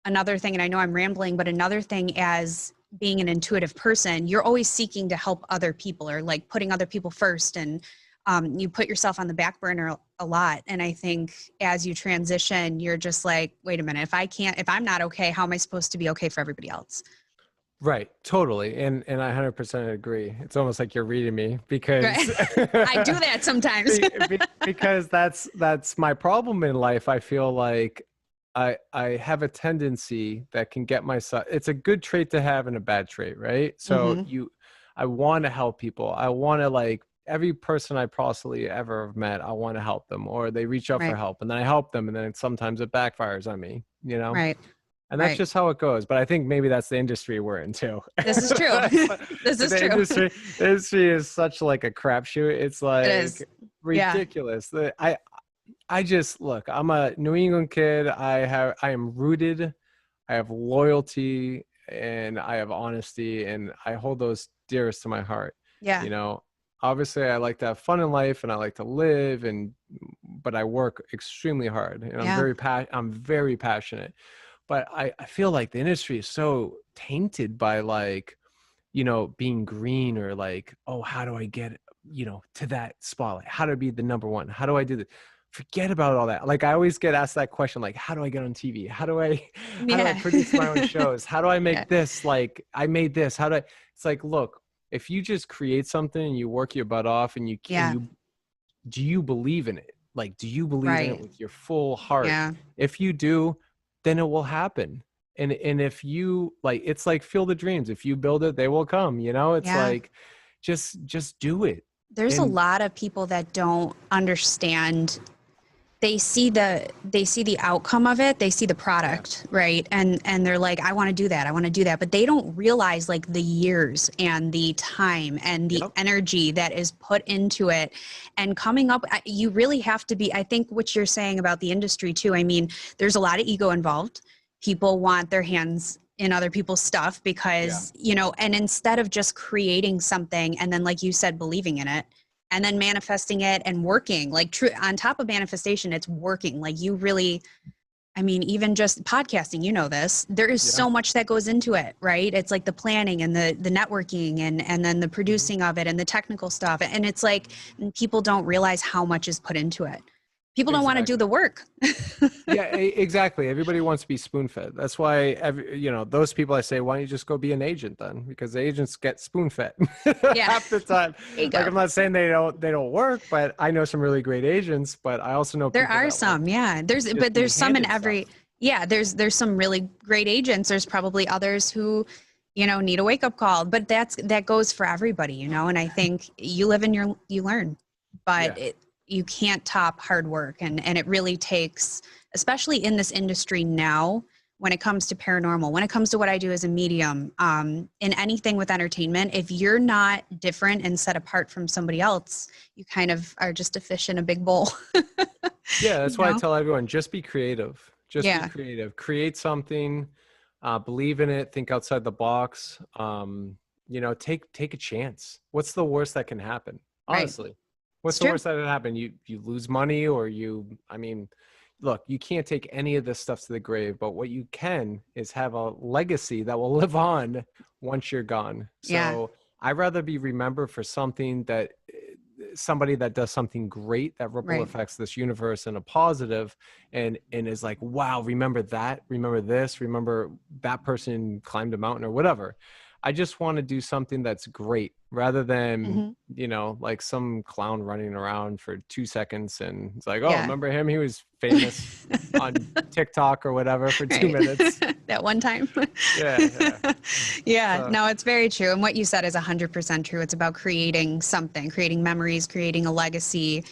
[SPEAKER 2] another thing, and I know I'm rambling, but another thing, as being an intuitive person, you're always seeking to help other people, or like putting other people first. And you put yourself on the back burner a lot. And I think as you transition, you're just like, wait a minute, if I'm not okay, how am I supposed to be okay for everybody else?
[SPEAKER 3] Right. Totally. And I 100% agree. It's almost like you're reading me, because
[SPEAKER 2] I do that sometimes.
[SPEAKER 3] because that's my problem in life. I feel like I have a tendency that can get myself, it's a good trait to have and a bad trait, right? So I want to help people. I want to, like, every person I possibly ever have met, I want to help them, or they reach out for help, and then I help them, and then sometimes it backfires on me,
[SPEAKER 2] Right.
[SPEAKER 3] And that's just how it goes. But I think maybe that's the industry we're in too.
[SPEAKER 2] This is true. This is true.
[SPEAKER 3] The industry is such like a crapshoot. It's like ridiculous. Yeah. I just, look, I'm a New England kid. I am rooted. I have loyalty. and I have honesty, and I hold those dearest to my heart.
[SPEAKER 2] Yeah.
[SPEAKER 3] You know, obviously I like to have fun in life and I like to live, but I work extremely hard, and I'm very passionate. But I feel like the industry is so tainted by like, you know, being green, or like, oh, how do I get, you know, to that spotlight? How do I be the number one? How do I do this? Forget about all that. Like, I always get asked that question, like, how do I get on TV? How do I produce my own shows? How do I make this? Like, I made this. It's like, look, if you just create something and you work your butt off, and do you believe in it? Like, do you believe in it with your full heart?
[SPEAKER 2] Yeah.
[SPEAKER 3] If you do, then it will happen. And if you like, it's like Field of Dreams. If you build it, they will come, you know. It's like, just do it.
[SPEAKER 2] There's a lot of people that don't understand. They see the outcome of it. They see the product, right? And they're like, I want to do that. I want to do that. But they don't realize like the years and the time and the energy that is put into it. And coming up, you really have to be, I think what you're saying about the industry too. I mean, there's a lot of ego involved. People want their hands in other people's stuff because, you know, and instead of just creating something and then, like you said, believing in it, and then manifesting it and working, like true on top of manifestation, it's working. Like you really, I mean, even just podcasting, you know this, there is so much that goes into it, right? It's like the planning and the networking and then the producing of it and the technical stuff. And it's like, people don't realize how much is put into it. People don't want to do the work.
[SPEAKER 3] Yeah, exactly. Everybody wants to be spoon-fed. That's why, you know, those people I say, why don't you just go be an agent then? Because the agents get spoon-fed half the time. Like, I'm not saying they don't work, but I know some really great agents. But I also know
[SPEAKER 2] there are some. There's some in every. Stuff. Yeah, there's some really great agents. There's probably others who, you know, need a wake-up call. But that goes for everybody, you know. And I think you live and you learn, but you can't top hard work. And it really takes, especially in this industry now, when it comes to paranormal, when it comes to what I do as a medium, in anything with entertainment, if you're not different and set apart from somebody else, you kind of are just a fish in a big bowl.
[SPEAKER 3] Yeah, that's why I tell everyone, just be creative. Just be creative. Create something, believe in it, think outside the box. You know, take a chance. What's the worst that can happen? Honestly. Right. What's the worst that can happen? You lose money, or I mean, look, you can't take any of this stuff to the grave, but what you can is have a legacy that will live on once you're gone. So I'd rather be remembered for somebody that does something great that ripple affects this universe in a positive, and is like, wow, remember that, remember this, remember that person climbed a mountain or whatever. I just want to do something that's great, rather than, you know, like some clown running around for 2 seconds and it's like, oh, remember him? He was famous on TikTok or whatever for 2 minutes.
[SPEAKER 2] That one time. No, it's very true. And what you said is 100% true. It's about creating something, creating memories, creating a legacy.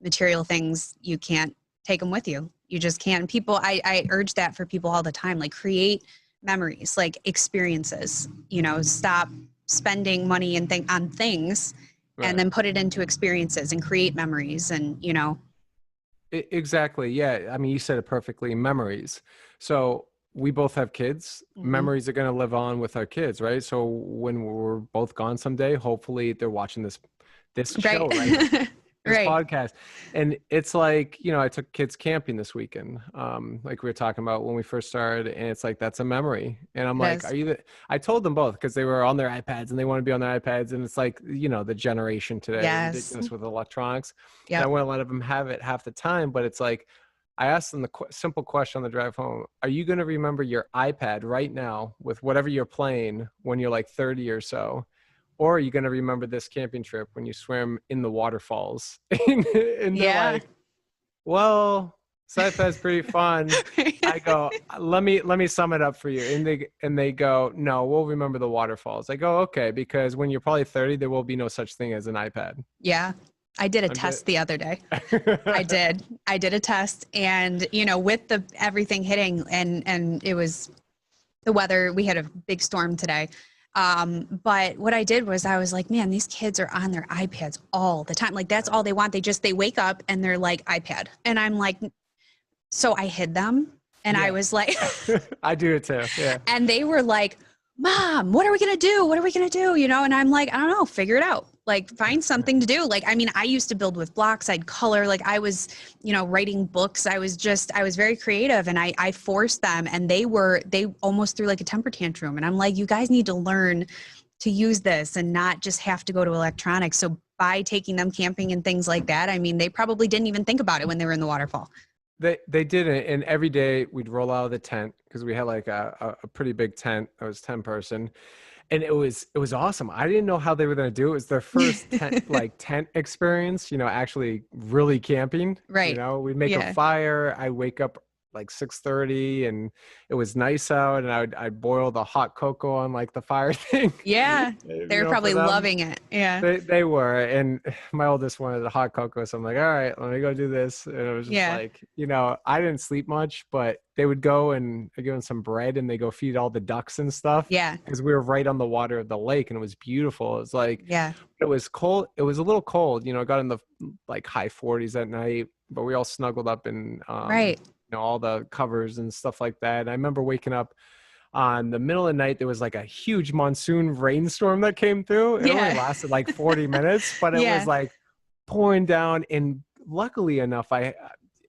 [SPEAKER 2] Material things, you can't take them with you. You just can't. People, I urge that for people all the time, like create memories, like experiences, you know, stop spending money on things and then put it into experiences and create memories. And, you know,
[SPEAKER 3] exactly. Yeah. I mean, you said it perfectly, memories. So we both have kids. Memories are going to live on with our kids, right? So when we're both gone someday, hopefully they're watching this show, right? This podcast. And it's like, you know, I took kids camping this weekend, like we were talking about when we first started, and it's like, that's a memory. And I'm like, I told them both, because they were on their iPads and they want to be on their iPads, and it's like, you know, the generation today, ridiculous with electronics. And I wouldn't let them have it half the time, but it's like, I asked them the simple question on the drive home: are you going to remember your iPad right now with whatever you're playing when you're like 30 or so? Or are you going to remember this camping trip when you swam in the waterfalls? And they're like, well, sci-fi's pretty fun. I go, let me sum it up for you. And they go, no, we'll remember the waterfalls. I go, okay, because when you're probably 30, there will be no such thing as an iPad.
[SPEAKER 2] Yeah. I did a test the other day. I did a test, and, you know, with everything hitting and it was the weather, we had a big storm today. But what I did was I was like, man, these kids are on their iPads all the time. Like, that's all they want. They wake up and they're like, iPad. And I'm like, so I hid them, and I was like,
[SPEAKER 3] I do it too. Yeah.
[SPEAKER 2] And they were like, Mom, what are we going to do? What are we going to do? You know? And I'm like, I don't know, figure it out. Like find something to do. Like, I mean, I used to build with blocks. I'd color, like I was, you know, writing books. I was very creative, and I forced them, and they almost threw like a temper tantrum. And I'm like, you guys need to learn to use this and not just have to go to electronics. So by taking them camping and things like that, I mean, they probably didn't even think about it when they were in the waterfall.
[SPEAKER 3] They didn't, and every day we'd roll out of the tent because we had like a pretty big tent. It was 10 person, and it was awesome. I didn't know how they were going to do it. It was their first tent experience, you know, actually really camping.
[SPEAKER 2] Right.
[SPEAKER 3] You know, we'd make a fire. I wake up like 6:30, and it was nice out, and I'd boil the hot cocoa on like the fire thing.
[SPEAKER 2] Yeah, they were probably loving it. Yeah,
[SPEAKER 3] they were, and my oldest wanted the hot cocoa, so I'm like, all right, let me go do this. And it was just like, you know, I didn't sleep much, but they would go and I give them some bread, and they go feed all the ducks and stuff.
[SPEAKER 2] Yeah,
[SPEAKER 3] because we were right on the water of the lake, and it was beautiful. It was like, it was cold. It was a little cold, you know. It got in the like high 40s at night, but we all snuggled up in you know, all the covers and stuff like that. And I remember waking up on the middle of the night. There was like a huge monsoon rainstorm that came through. It only lasted like 40 minutes, but it was like pouring down. And luckily enough,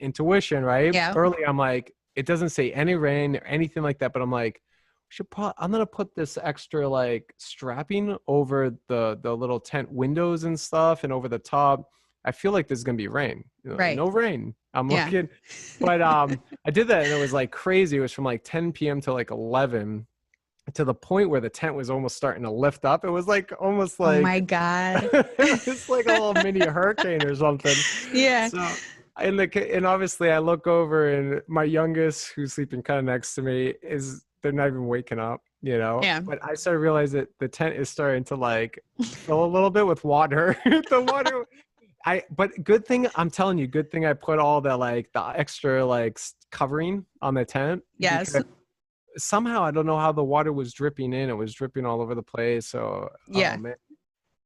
[SPEAKER 3] intuition, right?
[SPEAKER 2] Yeah.
[SPEAKER 3] Early, I'm like, it doesn't say any rain or anything like that, but I'm like, I'm going to put this extra like strapping over the little tent windows and stuff, and over the top. I feel like there's going to be rain.
[SPEAKER 2] Right.
[SPEAKER 3] No rain. I'm looking, but I did that, and it was like crazy. It was from like 10 p.m. to like 11, to the point where the tent was almost starting to lift up. It was like almost like,
[SPEAKER 2] oh my God,
[SPEAKER 3] it's like a little mini hurricane or something.
[SPEAKER 2] Yeah.
[SPEAKER 3] So, and obviously I look over, and my youngest, who's sleeping kind of next to me, they're not even waking up, you know?
[SPEAKER 2] Yeah.
[SPEAKER 3] But I started to realize that the tent is starting to like fill a little bit with water. The water. But good thing, I'm telling you, good thing I put all the extra like covering on the tent.
[SPEAKER 2] Yes.
[SPEAKER 3] Somehow, I don't know how the water was dripping in. It was dripping all over the place. So
[SPEAKER 2] yeah,
[SPEAKER 3] man,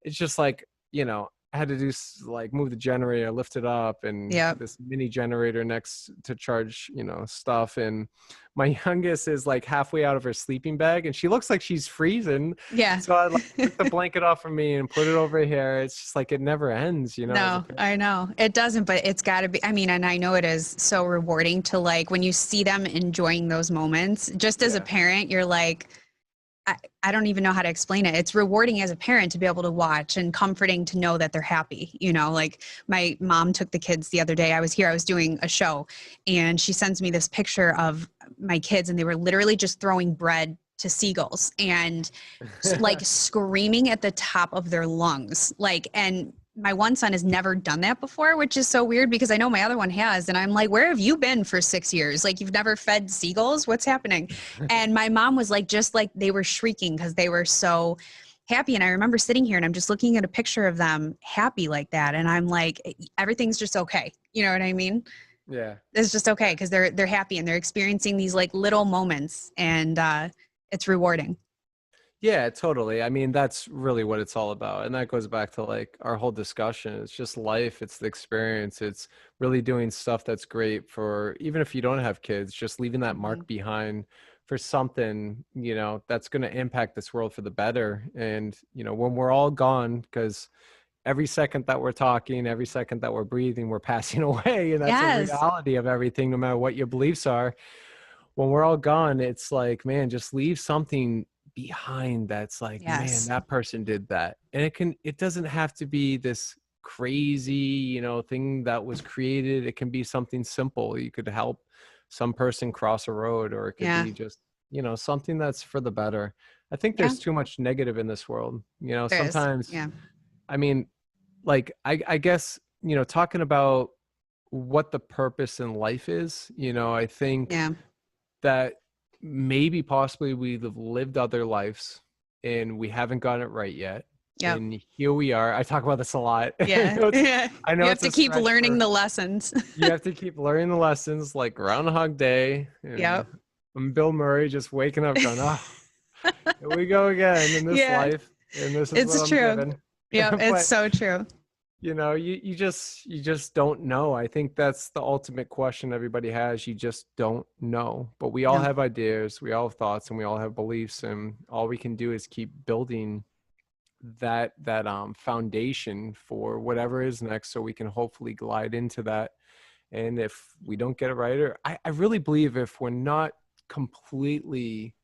[SPEAKER 3] it's just like, you know, I had to do like move the generator, lift it up, and this mini generator next to charge, you know, stuff. And my youngest is like halfway out of her sleeping bag, and she looks like she's freezing.
[SPEAKER 2] Yeah.
[SPEAKER 3] So I like took the blanket off of me and put it over here. It's just like it never ends, you know.
[SPEAKER 2] No, I know it doesn't, but it's got to be. I mean, and I know it is so rewarding to like when you see them enjoying those moments. Just as a parent, you're like, I don't even know how to explain it. It's rewarding as a parent to be able to watch, and comforting to know that they're happy. You know, like my mom took the kids the other day. I was doing a show, and she sends me this picture of my kids, and they were literally just throwing bread to seagulls and like screaming at the top of their lungs. Like, and my one son has never done that before, which is so weird because I know my other one has. And I'm like, where have you been for 6 years? Like, you've never fed seagulls? What's happening? And my mom was like, just like they were shrieking because they were so happy. And I remember sitting here and I'm just looking at a picture of them happy like that. And I'm like, everything's just okay. You know what I mean?
[SPEAKER 3] Yeah.
[SPEAKER 2] It's just okay because they're happy and they're experiencing these like little moments, and it's rewarding.
[SPEAKER 3] Yeah, totally. I mean, that's really what it's all about. And that goes back to like our whole discussion. It's just life. It's the experience. It's really doing stuff that's great for, even if you don't have kids, just leaving that mark behind for something, you know, that's going to impact this world for the better. And, you know, when we're all gone, because every second that we're talking, every second that we're breathing, we're passing away. And that's the reality of everything, no matter what your beliefs are. When we're all gone, it's like, man, just leave something behind that's like, man, that person did that. And it doesn't have to be this crazy, you know, thing that was created. It can be something simple. You could help some person cross a road, or it could be just, you know, something that's for the better. I think there's too much negative in this world, you know. There sometimes I mean, like I guess, you know, talking about what the purpose in life is, you know, I think that maybe possibly we've lived other lives and we haven't gotten it right yet. Yep. And here we are. I talk about this a lot.
[SPEAKER 2] Yeah.
[SPEAKER 3] I know
[SPEAKER 2] you have to keep learning the lessons.
[SPEAKER 3] You have to keep learning the lessons, like Groundhog Day.
[SPEAKER 2] Yep.
[SPEAKER 3] I'm Bill Murray just waking up going, oh, here we go again in this life. And this is
[SPEAKER 2] it's
[SPEAKER 3] what
[SPEAKER 2] true.
[SPEAKER 3] I'm given.
[SPEAKER 2] Yeah, it's so true.
[SPEAKER 3] you just don't know. I think that's the ultimate question everybody has. You just don't know. But we all have ideas, we all have thoughts, and we all have beliefs, and all we can do is keep building that foundation for whatever is next, so we can hopefully glide into that. And if we don't get it right, or I really believe if we're not completely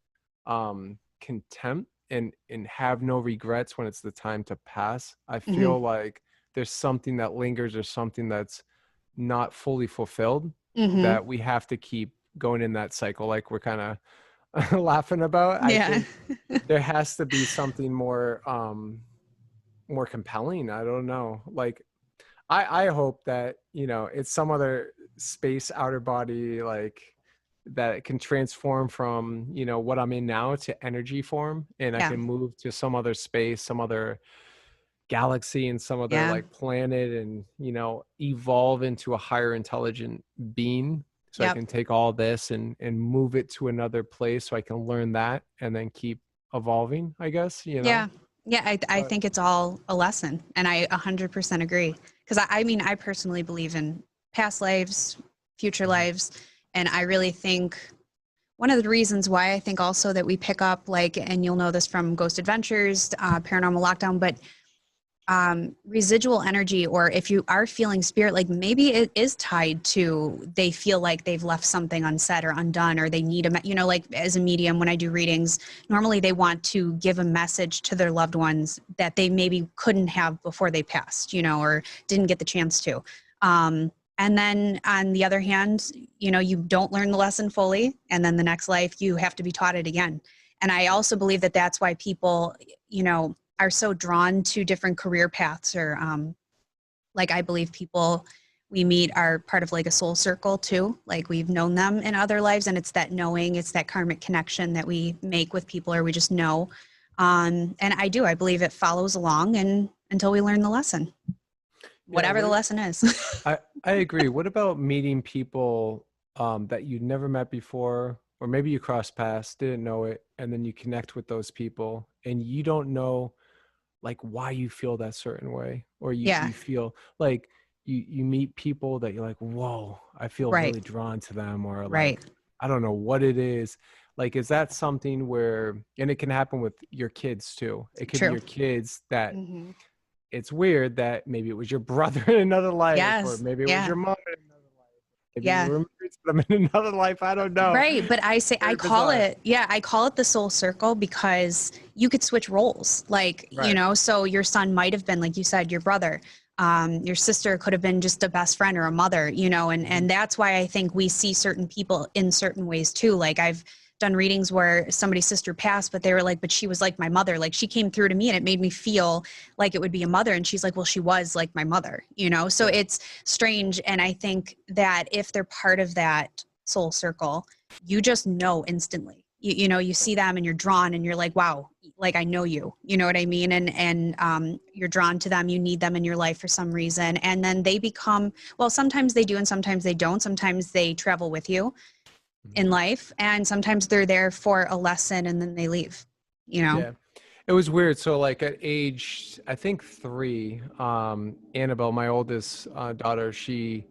[SPEAKER 3] content and have no regrets when it's the time to pass, I feel like there's something that lingers, or something that's not fully fulfilled, that we have to keep going in that cycle, like we're kind of laughing about. I think there has to be something more compelling. I don't know. Like I hope that, it's some other space, outer body, like that it can transform from, what I'm in now to energy form, and I can move to some other space, some other galaxy, and some other like planet, and, evolve into a higher intelligent being. So I can take all this and move it to another place, so I can learn that and then keep evolving, I guess,
[SPEAKER 2] Yeah. I think it's all a lesson, and I 100% agree. Because I mean, I personally believe in past lives, future lives. And I really think one of the reasons why I think also that we pick up, like, and you'll know this from Ghost Adventures, Paranormal Lockdown, but residual energy, or if you are feeling spirit, like maybe it is tied to, they feel like they've left something unsaid or undone, or they need like as a medium, when I do readings, normally they want to give a message to their loved ones that they maybe couldn't have before they passed, or didn't get the chance to. And then on the other hand, you don't learn the lesson fully, and then the next life you have to be taught it again. And I also believe that that's why people, are so drawn to different career paths, or like I believe people we meet are part of like a soul circle too. Like we've known them in other lives, and it's that knowing, it's that karmic connection that we make with people, or we just know. And I believe it follows along and until we learn the lesson, whatever the lesson is.
[SPEAKER 3] I agree. What about meeting people that you'd never met before, or maybe you crossed paths, didn't know it, and then you connect with those people and you don't know like why you feel that certain way, or you feel like you meet people that you're like, whoa, I feel really drawn to them, or like, I don't know what it is. Like, is that something where, and it can happen with your kids too. It could be your kids that it's weird that maybe it was your brother in another life, or maybe it was your mother in another life. Maybe you were married to them in another life. I don't know.
[SPEAKER 2] Right. But I call it the soul circle, because you could switch roles. Like, so your son might have been, like you said, your brother. Your sister could have been just a best friend or a mother, and that's why I think we see certain people in certain ways too. Like I've done readings where somebody's sister passed, but they were like, but she was like my mother. Like she came through to me and it made me feel like it would be a mother. And she's like, well, she was like my mother, so it's strange. And I think that if they're part of that soul circle, you just know instantly, you see them and you're drawn and you're like, wow, like I know you, you know what I mean? And you're drawn to them, you need them in your life for some reason. And then they become, well, sometimes they do and sometimes they don't. Sometimes they travel with you in life, and sometimes they're there for a lesson and then they leave,
[SPEAKER 3] Yeah, it was weird. So like at age, I think 3, Annabelle, my oldest daughter, she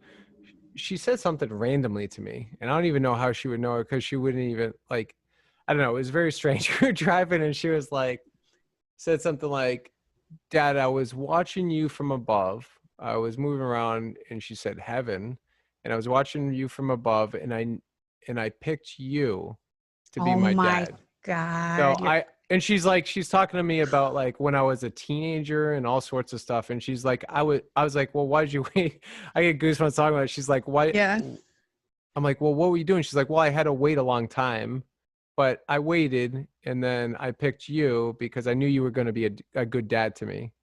[SPEAKER 3] said something randomly to me, and I don't even know how she would know it, because she wouldn't even, like, I don't know, it was very strange. We were driving and she was like, said something like, Dad, I was watching you from above. I was moving around, and she said heaven, and I was watching you from above, and I picked you to be my dad.
[SPEAKER 2] God.
[SPEAKER 3] So and she's like, she's talking to me about like when I was a teenager and all sorts of stuff. And she's like, I was like, well, why did you wait? I get goosebumps talking about it. She's like, why?
[SPEAKER 2] Yeah.
[SPEAKER 3] I'm like, well, what were you doing? She's like, well, I had to wait a long time, but I waited, and then I picked you because I knew you were going to be a good dad to me.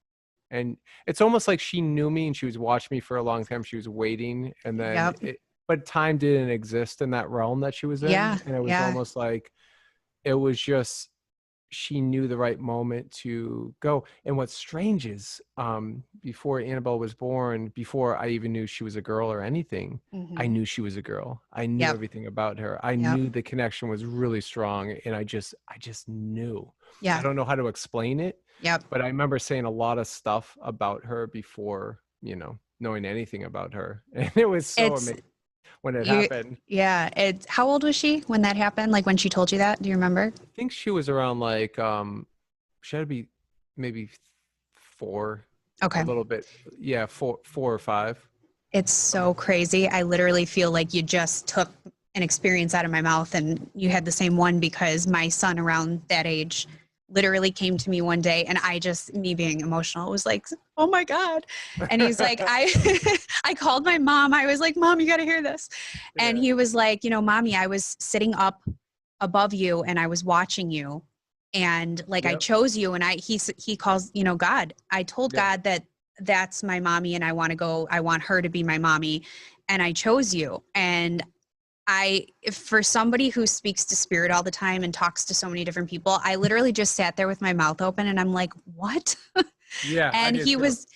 [SPEAKER 3] And it's almost like she knew me and she was watching me for a long time. She was waiting, and then but time didn't exist in that realm that she was in.
[SPEAKER 2] Yeah.
[SPEAKER 3] And it was almost like it was just, she knew the right moment to go. And what's strange is before Annabelle was born, before I even knew she was a girl or anything, I knew she was a girl. I knew everything about her. I knew the connection was really strong, and I just knew. I don't know how to explain it. But I remember saying a lot of stuff about her before knowing anything about her. And it was so amazing when it happened.
[SPEAKER 2] Yeah. How old was she when that happened? Like when she told you that? Do you remember?
[SPEAKER 3] I think she was around like, she had to be maybe 4.
[SPEAKER 2] Okay.
[SPEAKER 3] A little bit. Yeah. 4 or 5.
[SPEAKER 2] It's so crazy. I literally feel like you just took an experience out of my mouth, and you had the same one, because my son around that age literally came to me one day, and me being emotional, was like, oh my God. And he's like, I called my mom. I was like, Mom, you got to hear this. Yeah. And he was like, Mommy, I was sitting up above you and I was watching you, and like, I chose you. And he calls, God. I told God that that's my mommy, and I want her to be my mommy, and I chose you. And for somebody who speaks to spirit all the time and talks to so many different people, I literally just sat there with my mouth open, and I'm like, what?
[SPEAKER 3] Yeah.
[SPEAKER 2] And he was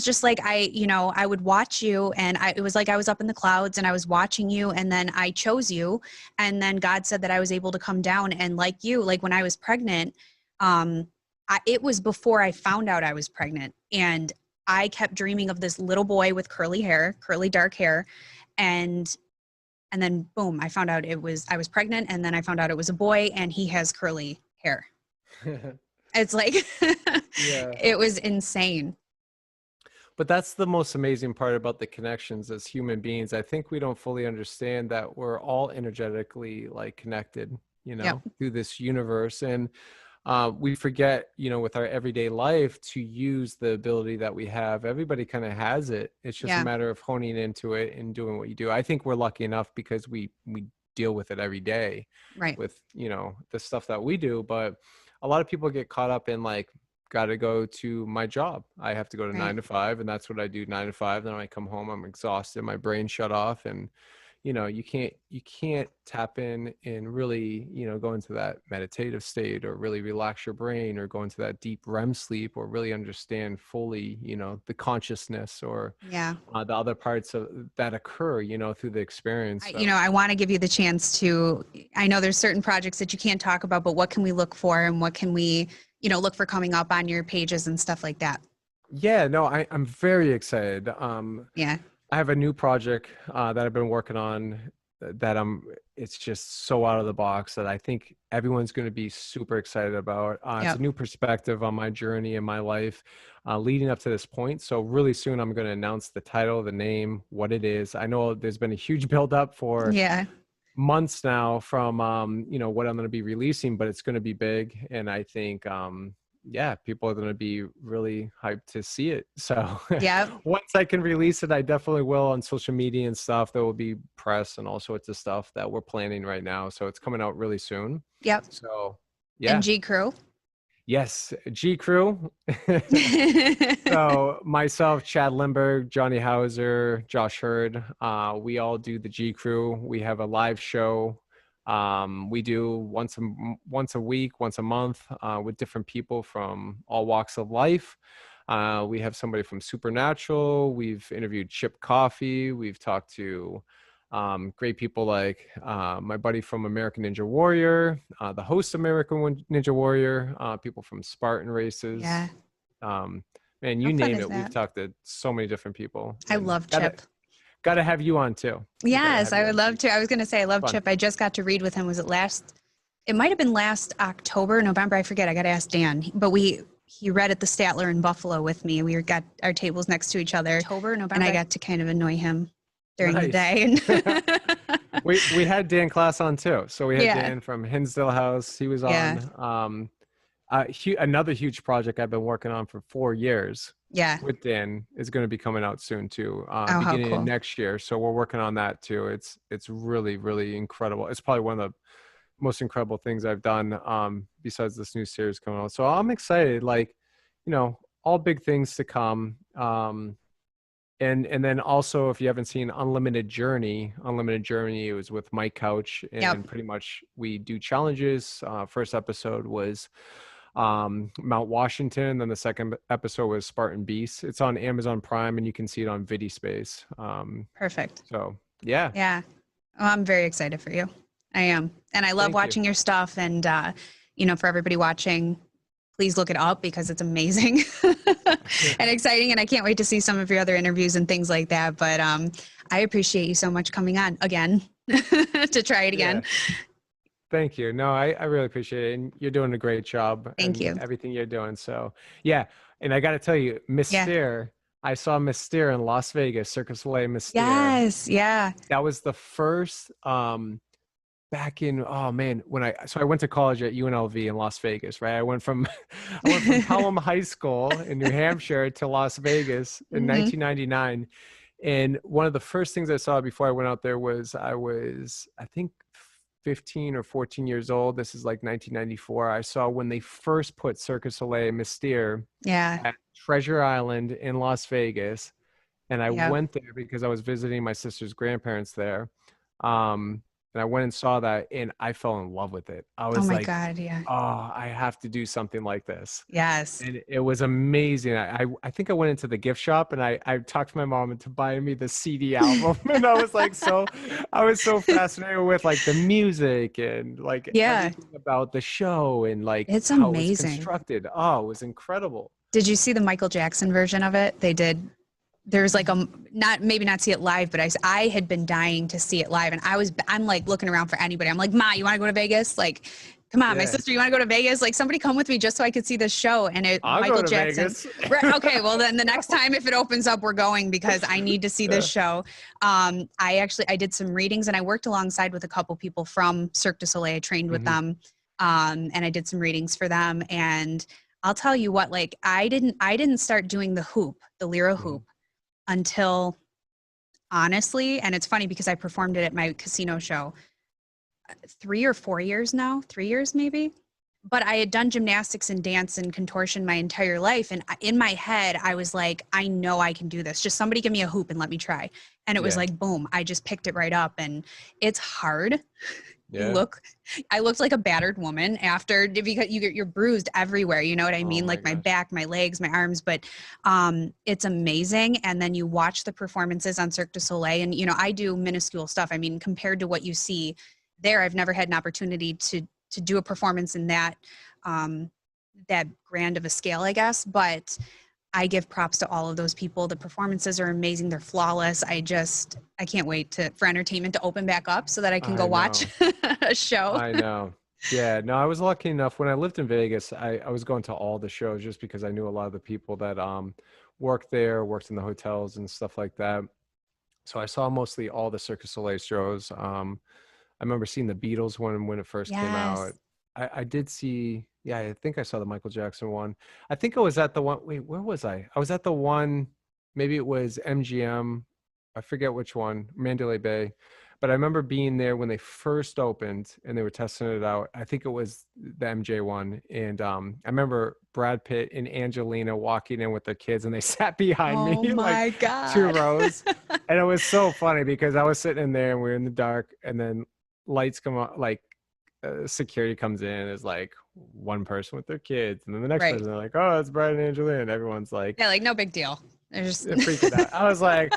[SPEAKER 2] just like, I would watch you, and it was like I was up in the clouds and I was watching you, and then I chose you. And then God said that I was able to come down, and like when I was pregnant, it was before I found out I was pregnant, and I kept dreaming of this little boy with curly dark hair. And then boom, I found out I was pregnant, and then I found out it was a boy, and he has curly hair. It's like, It was insane.
[SPEAKER 3] But that's the most amazing part about the connections as human beings. I think we don't fully understand that we're all energetically like connected, through this universe. And we forget, with our everyday life, to use the ability that we have. Everybody kind of has it. It's just a matter of honing into it and doing what you do. I think we're lucky enough because we deal with it every day,
[SPEAKER 2] right?
[SPEAKER 3] With, the stuff that we do. But a lot of people get caught up in like, got to go to my job. I have to go to 9 to 5, and that's what I do, 9 to 5. Then when I come home, I'm exhausted. My brain shut off, and you can't tap in and really, go into that meditative state, or really relax your brain, or go into that deep REM sleep, or really understand fully, the consciousness, or the other parts of that occur, through the experience. So.
[SPEAKER 2] I want to give you the chance to, I know there's certain projects that you can't talk about, but what can we look for, and what can we, look for coming up on your pages and stuff like that?
[SPEAKER 3] Yeah, no, I'm very excited. I have a new project that I've been working on that it's just so out of the box that I think everyone's going to be super excited about. It's a new perspective on my journey in my life leading up to this point. So really soon I'm going to announce the title, the name, what it is. I know there's been a huge buildup for months now from, what I'm going to be releasing, but it's going to be big. And I think, people are going to be really hyped to see it. So once I can release it, I definitely will on social media and stuff. There will be press and all sorts of stuff that we're planning right now. So it's coming out really soon.
[SPEAKER 2] Yep.
[SPEAKER 3] So
[SPEAKER 2] And G Crew.
[SPEAKER 3] Yes. G Crew. So myself, Chad Lindbergh, Johnny Hauser, Josh Hurd, we all do the G Crew. We have a live show. We do once a week, once a month, with different people from all walks of life. We have somebody from Supernatural. We've interviewed Chip Coffey. We've talked to great people like my buddy from American Ninja Warrior, the host of American Ninja Warrior, people from Spartan Races.
[SPEAKER 2] Yeah.
[SPEAKER 3] Man, you name it. We've talked to so many different people.
[SPEAKER 2] I love Chip.
[SPEAKER 3] Got to have you on too.
[SPEAKER 2] Yes, I would love to. I was going to say, I love Chip. I just got to read with him. It might have been last October, November. I forget. I got to ask Dan, but he read at the Statler in Buffalo with me. We got our tables next to each other. October, November. And I got to kind of annoy him during the day.
[SPEAKER 3] we had Dan Class on too. So we had Dan from Hinsdale House. He was on. Another huge project I've been working on for 4 years. With Dan is going to be coming out soon too, beginning of next year. So we're working on that too. It's really, really incredible. It's probably one of the most incredible things I've done besides this new series coming out. So I'm excited, like, all big things to come. And then also, if you haven't seen Unlimited Journey, it was with Mike Couch, and pretty much we do challenges. First episode was Mount Washington, then the second episode was Spartan Beasts. It's on Amazon Prime, and you can see it on VidiSpace.
[SPEAKER 2] Perfect.
[SPEAKER 3] So yeah.
[SPEAKER 2] Well, I'm very excited for you. I am, and I love watching your stuff. And for everybody watching, please look it up because it's amazing. and exciting. And I can't wait to see some of your other interviews and things like that. But I appreciate you so much coming on again to try it again.
[SPEAKER 3] Yeah. Thank you. No, I really appreciate it. And you're doing a great job.
[SPEAKER 2] Thank you.
[SPEAKER 3] Everything you're doing. So yeah. And I got to tell you, Mystere, I saw Mystere in Las Vegas, Cirque du Soleil Mystere.
[SPEAKER 2] Yes. Yeah.
[SPEAKER 3] That was the first, back in, oh man, so I went to college at UNLV in Las Vegas, right? I went from Pelham High School in New Hampshire to Las Vegas in 1999. And one of the first things I saw before I went out there was, I think 15 or 14 years old. This is like 1994. I saw when they first put Cirque du Soleil Mystere at Treasure Island in Las Vegas. And I went there because I was visiting my sister's grandparents there. And I went and saw that, and I fell in love with it. I was
[SPEAKER 2] oh my
[SPEAKER 3] like,
[SPEAKER 2] God, yeah.
[SPEAKER 3] Oh, I have to do something like this.
[SPEAKER 2] Yes.
[SPEAKER 3] And it was amazing. I think I went into the gift shop, and I talked to my mom into buying me the CD album. And I was like, I was so fascinated with like the music and like everything about the show and like
[SPEAKER 2] it's
[SPEAKER 3] how
[SPEAKER 2] amazing.
[SPEAKER 3] It was constructed. Oh, it was incredible.
[SPEAKER 2] Did you see the Michael Jackson version of it? They did. There's like maybe not see it live, but I had been dying to see it live, and I'm like looking around for anybody. I'm like, Ma, you want to go to Vegas? Like, come on, my sister, you want to go to Vegas? Like, somebody come with me just so I could see this show. And
[SPEAKER 3] I'll
[SPEAKER 2] Michael
[SPEAKER 3] go to
[SPEAKER 2] Jackson.
[SPEAKER 3] Vegas.
[SPEAKER 2] Right, okay, well then the next time if it opens up, we're going because I need to see this show. I did some readings, and I worked alongside with a couple people from Cirque du Soleil. I trained with them, and I did some readings for them. And I'll tell you what, like I didn't start doing the Lyra hoop until, honestly, and it's funny because I performed it at my casino show 3 or 4 years now, 3 years maybe, but I had done gymnastics and dance and contortion my entire life. And in my head, I was like, I know I can do this. Just somebody give me a hoop and let me try. And it was like, boom, I just picked it right up. And it's hard.
[SPEAKER 3] Yeah.
[SPEAKER 2] I looked like a battered woman after, because you're bruised everywhere. You know what I mean? Like my back, my legs, my arms, but it's amazing. And then you watch the performances on Cirque du Soleil, and, you know, I do minuscule stuff. I mean, compared to what you see there, I've never had an opportunity to do a performance in that grand of a scale, I guess. But I give props to all of those people. The performances are amazing. They're flawless. I can't wait for entertainment to open back up so that I can go watch a show.
[SPEAKER 3] I know. Yeah, no, I was lucky enough when I lived in Vegas. I was going to all the shows just because I knew a lot of the people that worked there, worked in the hotels and stuff like that. So I saw mostly all the Cirque du Soleil shows. I remember seeing the Beatles one when it first came out. I did see, I think I saw the Michael Jackson one. I think I was at the one, wait, where was I? I was at the one, maybe it was MGM. I forget which one, Mandalay Bay. But I remember being there when they first opened and they were testing it out. I think it was the MJ one. And I remember Brad Pitt and Angelina walking in with their kids, and they sat behind me like God. 2 rows. And it was so funny because I was sitting in there and we were in the dark, and then lights come on, like security comes in, is like one person with their kids, and then the next person, they're like, oh, it's Brad and Angelina. And everyone's like,
[SPEAKER 2] yeah, like no big deal. They're just
[SPEAKER 3] freaking out. I was like,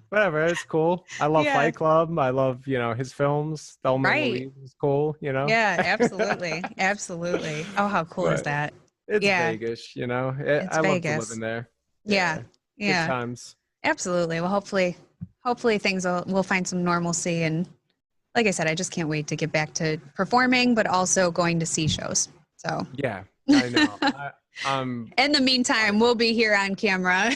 [SPEAKER 3] whatever, it's cool. I love Fight Club. I love, his films. Thelma and Louise is cool,
[SPEAKER 2] Yeah, absolutely. Absolutely. Oh, how cool is that?
[SPEAKER 3] It's Vegas, I love to live in there.
[SPEAKER 2] Yeah.
[SPEAKER 3] Good times.
[SPEAKER 2] Absolutely. Well, hopefully things we'll find some normalcy, and like I said, I just can't wait to get back to performing, but also going to see shows. So
[SPEAKER 3] yeah, I know.
[SPEAKER 2] In the meantime, we'll be here on camera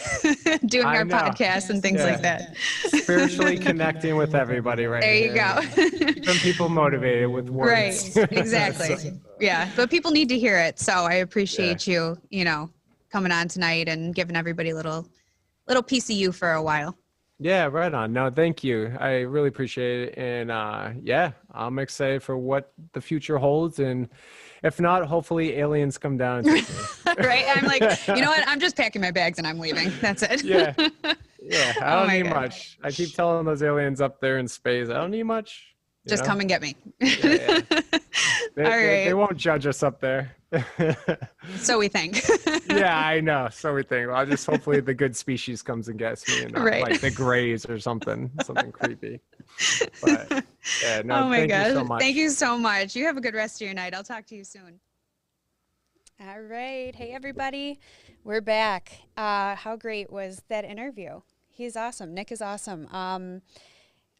[SPEAKER 2] doing our podcast and things like that.
[SPEAKER 3] Spiritually connecting with everybody right
[SPEAKER 2] there. You go.
[SPEAKER 3] Keeping people motivated with words.
[SPEAKER 2] Right. Exactly. Yeah. But people need to hear it. So I appreciate you, coming on tonight and giving everybody a little piece of you for a while.
[SPEAKER 3] Yeah, right on. No, thank you. I really appreciate it. And I'm excited for what the future holds. And if not, hopefully aliens come down and take me.
[SPEAKER 2] Right? I'm like, you know what? I'm just packing my bags and I'm leaving. That's it.
[SPEAKER 3] Yeah. I don't need much. I keep telling those aliens up there in space, I don't need much.
[SPEAKER 2] Just come and get me.
[SPEAKER 3] Yeah. They won't judge us up there.
[SPEAKER 2] So we think.
[SPEAKER 3] Yeah, I know. So we think. Well, hopefully the good species comes and gets me, and not like the Greys or something creepy. But
[SPEAKER 2] oh my gosh. Thank you so much. You have a good rest of your night. I'll talk to you soon. All right. Hey, everybody. We're back. How great was that interview? He's awesome. Nick is awesome.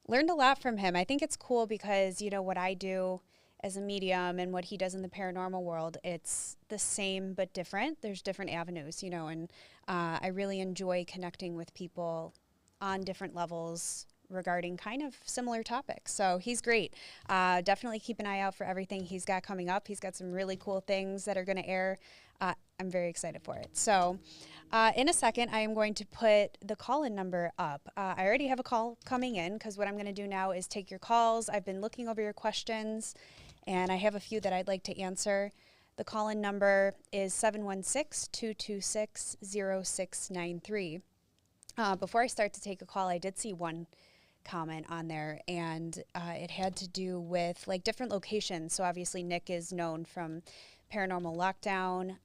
[SPEAKER 2] Learned a lot from him. I think it's cool because, you know, what I do as a medium and what he does in the paranormal world, it's the same but different. There's different avenues, you know, and I really enjoy connecting with people on different levels regarding kind of similar topics. So he's great. Definitely keep an eye out for everything he's got coming up. He's got some really cool things that are going to air. I'm very excited for it. So in a second, I am going to put the call-in number up. I already have a call coming in because what I'm going to do now is take your calls. I've been looking over your questions, and I have a few that I'd like to answer. The call-in number is 716-226-0693. Before I start to take a call, I did see one comment on there, and it had to do with like different locations. So obviously Nick is known from Paranormal Lockdown,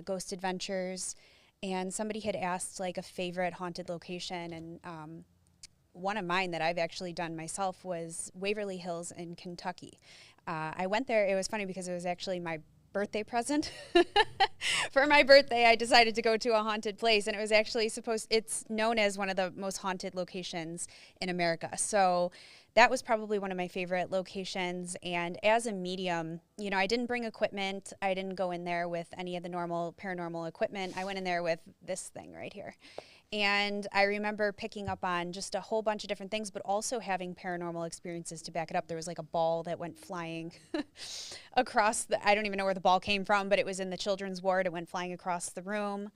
[SPEAKER 2] Ghost Adventures, and somebody had asked like a favorite haunted location, and one of mine that I've actually done myself was Waverly Hills in Kentucky. I went there. It was funny because it was actually my birthday present. For my birthday, I decided to go to a haunted place, and it was actually it's known as one of the most haunted locations in America. So that was probably one of my favorite locations. And as a medium, you know, I didn't bring equipment. I didn't go in there with any of the normal paranormal equipment. I went in there with this thing right here. And I remember picking up on just a whole bunch of different things, but also having paranormal experiences to back it up. There was like a ball that went flying across I don't even know where the ball came from, but it was in the children's ward. It went flying across the room,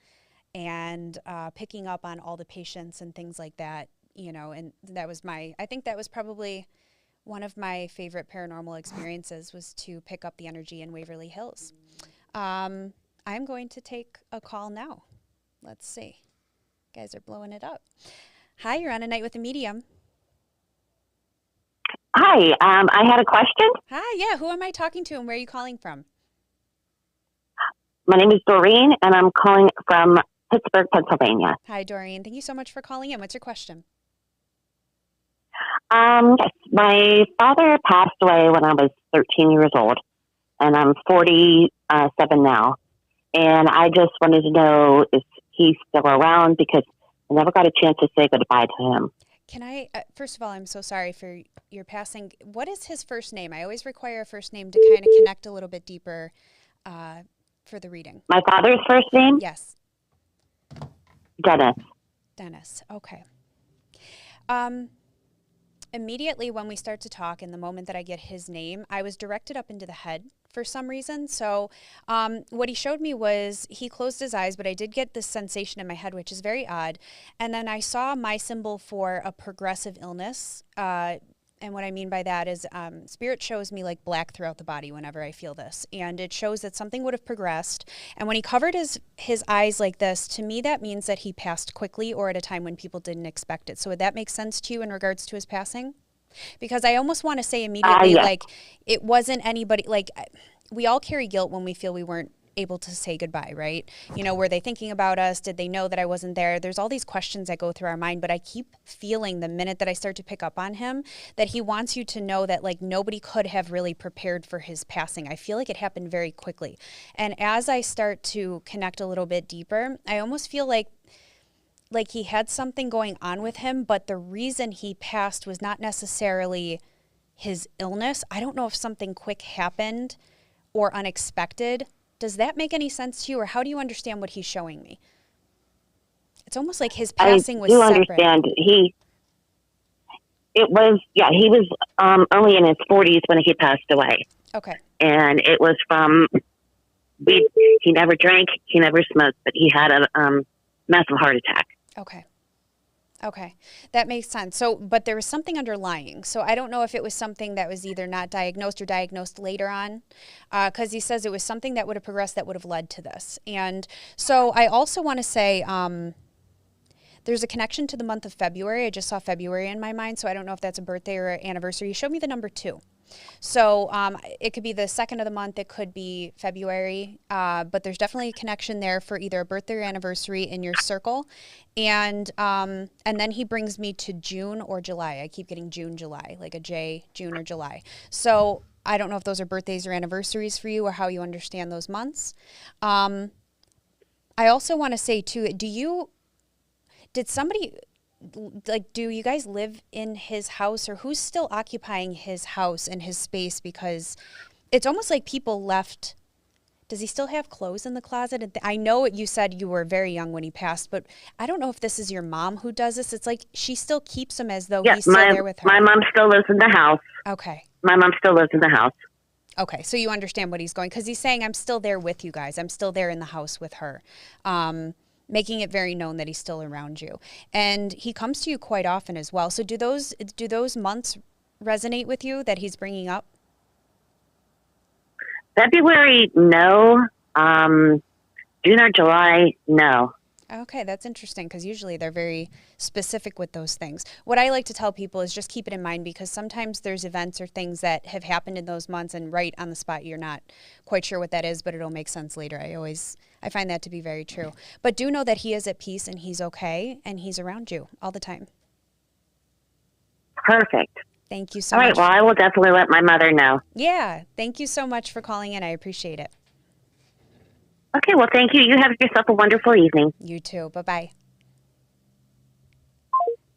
[SPEAKER 2] and picking up on all the patients and things like that, you know, and I think that was probably one of my favorite paranormal experiences, was to pick up the energy in Waverly Hills. I'm going to take a call now. Let's see. Guys are blowing it up. Hi, you're on A Night with a Medium.
[SPEAKER 4] Hi, I had a question.
[SPEAKER 2] Hi, yeah. Who am I talking to, and where are you calling from?
[SPEAKER 4] My name is Doreen, and I'm calling from Pittsburgh, Pennsylvania.
[SPEAKER 2] Hi, Doreen. Thank you so much for calling in. What's your question?
[SPEAKER 4] Yes, my father passed away when I was 13 years old, and I'm 47 now. And I just wanted to know if he's still around, because I never got a chance to say goodbye to him.
[SPEAKER 2] Can I, first of all, I'm so sorry for your passing. What is his first name? I always require a first name to kind of connect a little bit deeper for the reading.
[SPEAKER 4] My father's first name?
[SPEAKER 2] Yes.
[SPEAKER 4] Dennis.
[SPEAKER 2] Dennis, okay. Immediately when we start to talk, in the moment that I get his name, I was directed up into the head for some reason. So what he showed me was he closed his eyes, but I did get this sensation in my head, which is very odd. And then I saw my symbol for a progressive illness. And what I mean by that is spirit shows me like black throughout the body whenever I feel this. And it shows that something would have progressed. And when he covered his eyes like this, to me, that means that he passed quickly or at a time when people didn't expect it. So would that make sense to you in regards to his passing? Because I almost want to say immediately,
[SPEAKER 4] yes.
[SPEAKER 2] like, it wasn't anybody, like, we all carry guilt when we feel we weren't able to say goodbye, right? You know, were they thinking about us? Did they know that I wasn't there? There's all these questions that go through our mind, but I keep feeling the minute that I start to pick up on him that he wants you to know that, like, nobody could have really prepared for his passing. I feel like it happened very quickly. And as I start to connect a little bit deeper, I almost feel like he had something going on with him, but the reason he passed was not necessarily his illness. I don't know if something quick happened or unexpected. Does that make any sense to you, or how do you understand what he's showing me? It's almost like his passing was separate.
[SPEAKER 4] I do understand. He was only in his 40s when he passed away.
[SPEAKER 2] Okay.
[SPEAKER 4] And it was from, he never drank, he never smoked, but he had a massive heart attack.
[SPEAKER 2] Okay. That makes sense. So, but there was something underlying. So I don't know if it was something that was either not diagnosed or diagnosed later on, because he says it was something that would have progressed that would have led to this. And so I also want to say there's a connection to the month of February. I just saw February in my mind, so I don't know if that's a birthday or anniversary. He showed me the number 2. So it could be the 2nd of the month, it could be February, but there's definitely a connection there for either a birthday or anniversary in your circle. And then he brings me to June or July. I keep getting June, July, like a J, June or July. So I don't know if those are birthdays or anniversaries for you or how you understand those months. I also want to say too, do you guys live in his house, or who's still occupying his house and his space? Because it's almost like people left. Does he still have clothes in the closet? I know you said you were very young when he passed, but I don't know if this is your mom who does this. It's like she still keeps him as though he's still there with her.
[SPEAKER 4] My mom still lives in the house.
[SPEAKER 2] Okay.
[SPEAKER 4] My mom still lives in the house.
[SPEAKER 2] Okay, so you understand what he's going, because he's saying, I'm still there with you guys. I'm still there in the house with her, making it very known that he's still around you. And he comes to you quite often as well. So do those months resonate with you that he's bringing up?
[SPEAKER 4] February, no. June or July, no.
[SPEAKER 2] Okay, that's interesting, because usually they're very specific with those things. What I like to tell people is just keep it in mind, because sometimes there's events or things that have happened in those months, and right on the spot you're not quite sure what that is, but it'll make sense later. I find that to be very true. But do know that he is at peace and he's okay and he's around you all the time.
[SPEAKER 4] Perfect.
[SPEAKER 2] Thank you so much.
[SPEAKER 4] All right, well, I will definitely let my mother know.
[SPEAKER 2] Yeah, thank you so much for calling in. I appreciate it.
[SPEAKER 4] Okay, well, thank you. You have yourself a wonderful evening.
[SPEAKER 2] You too. Bye-bye.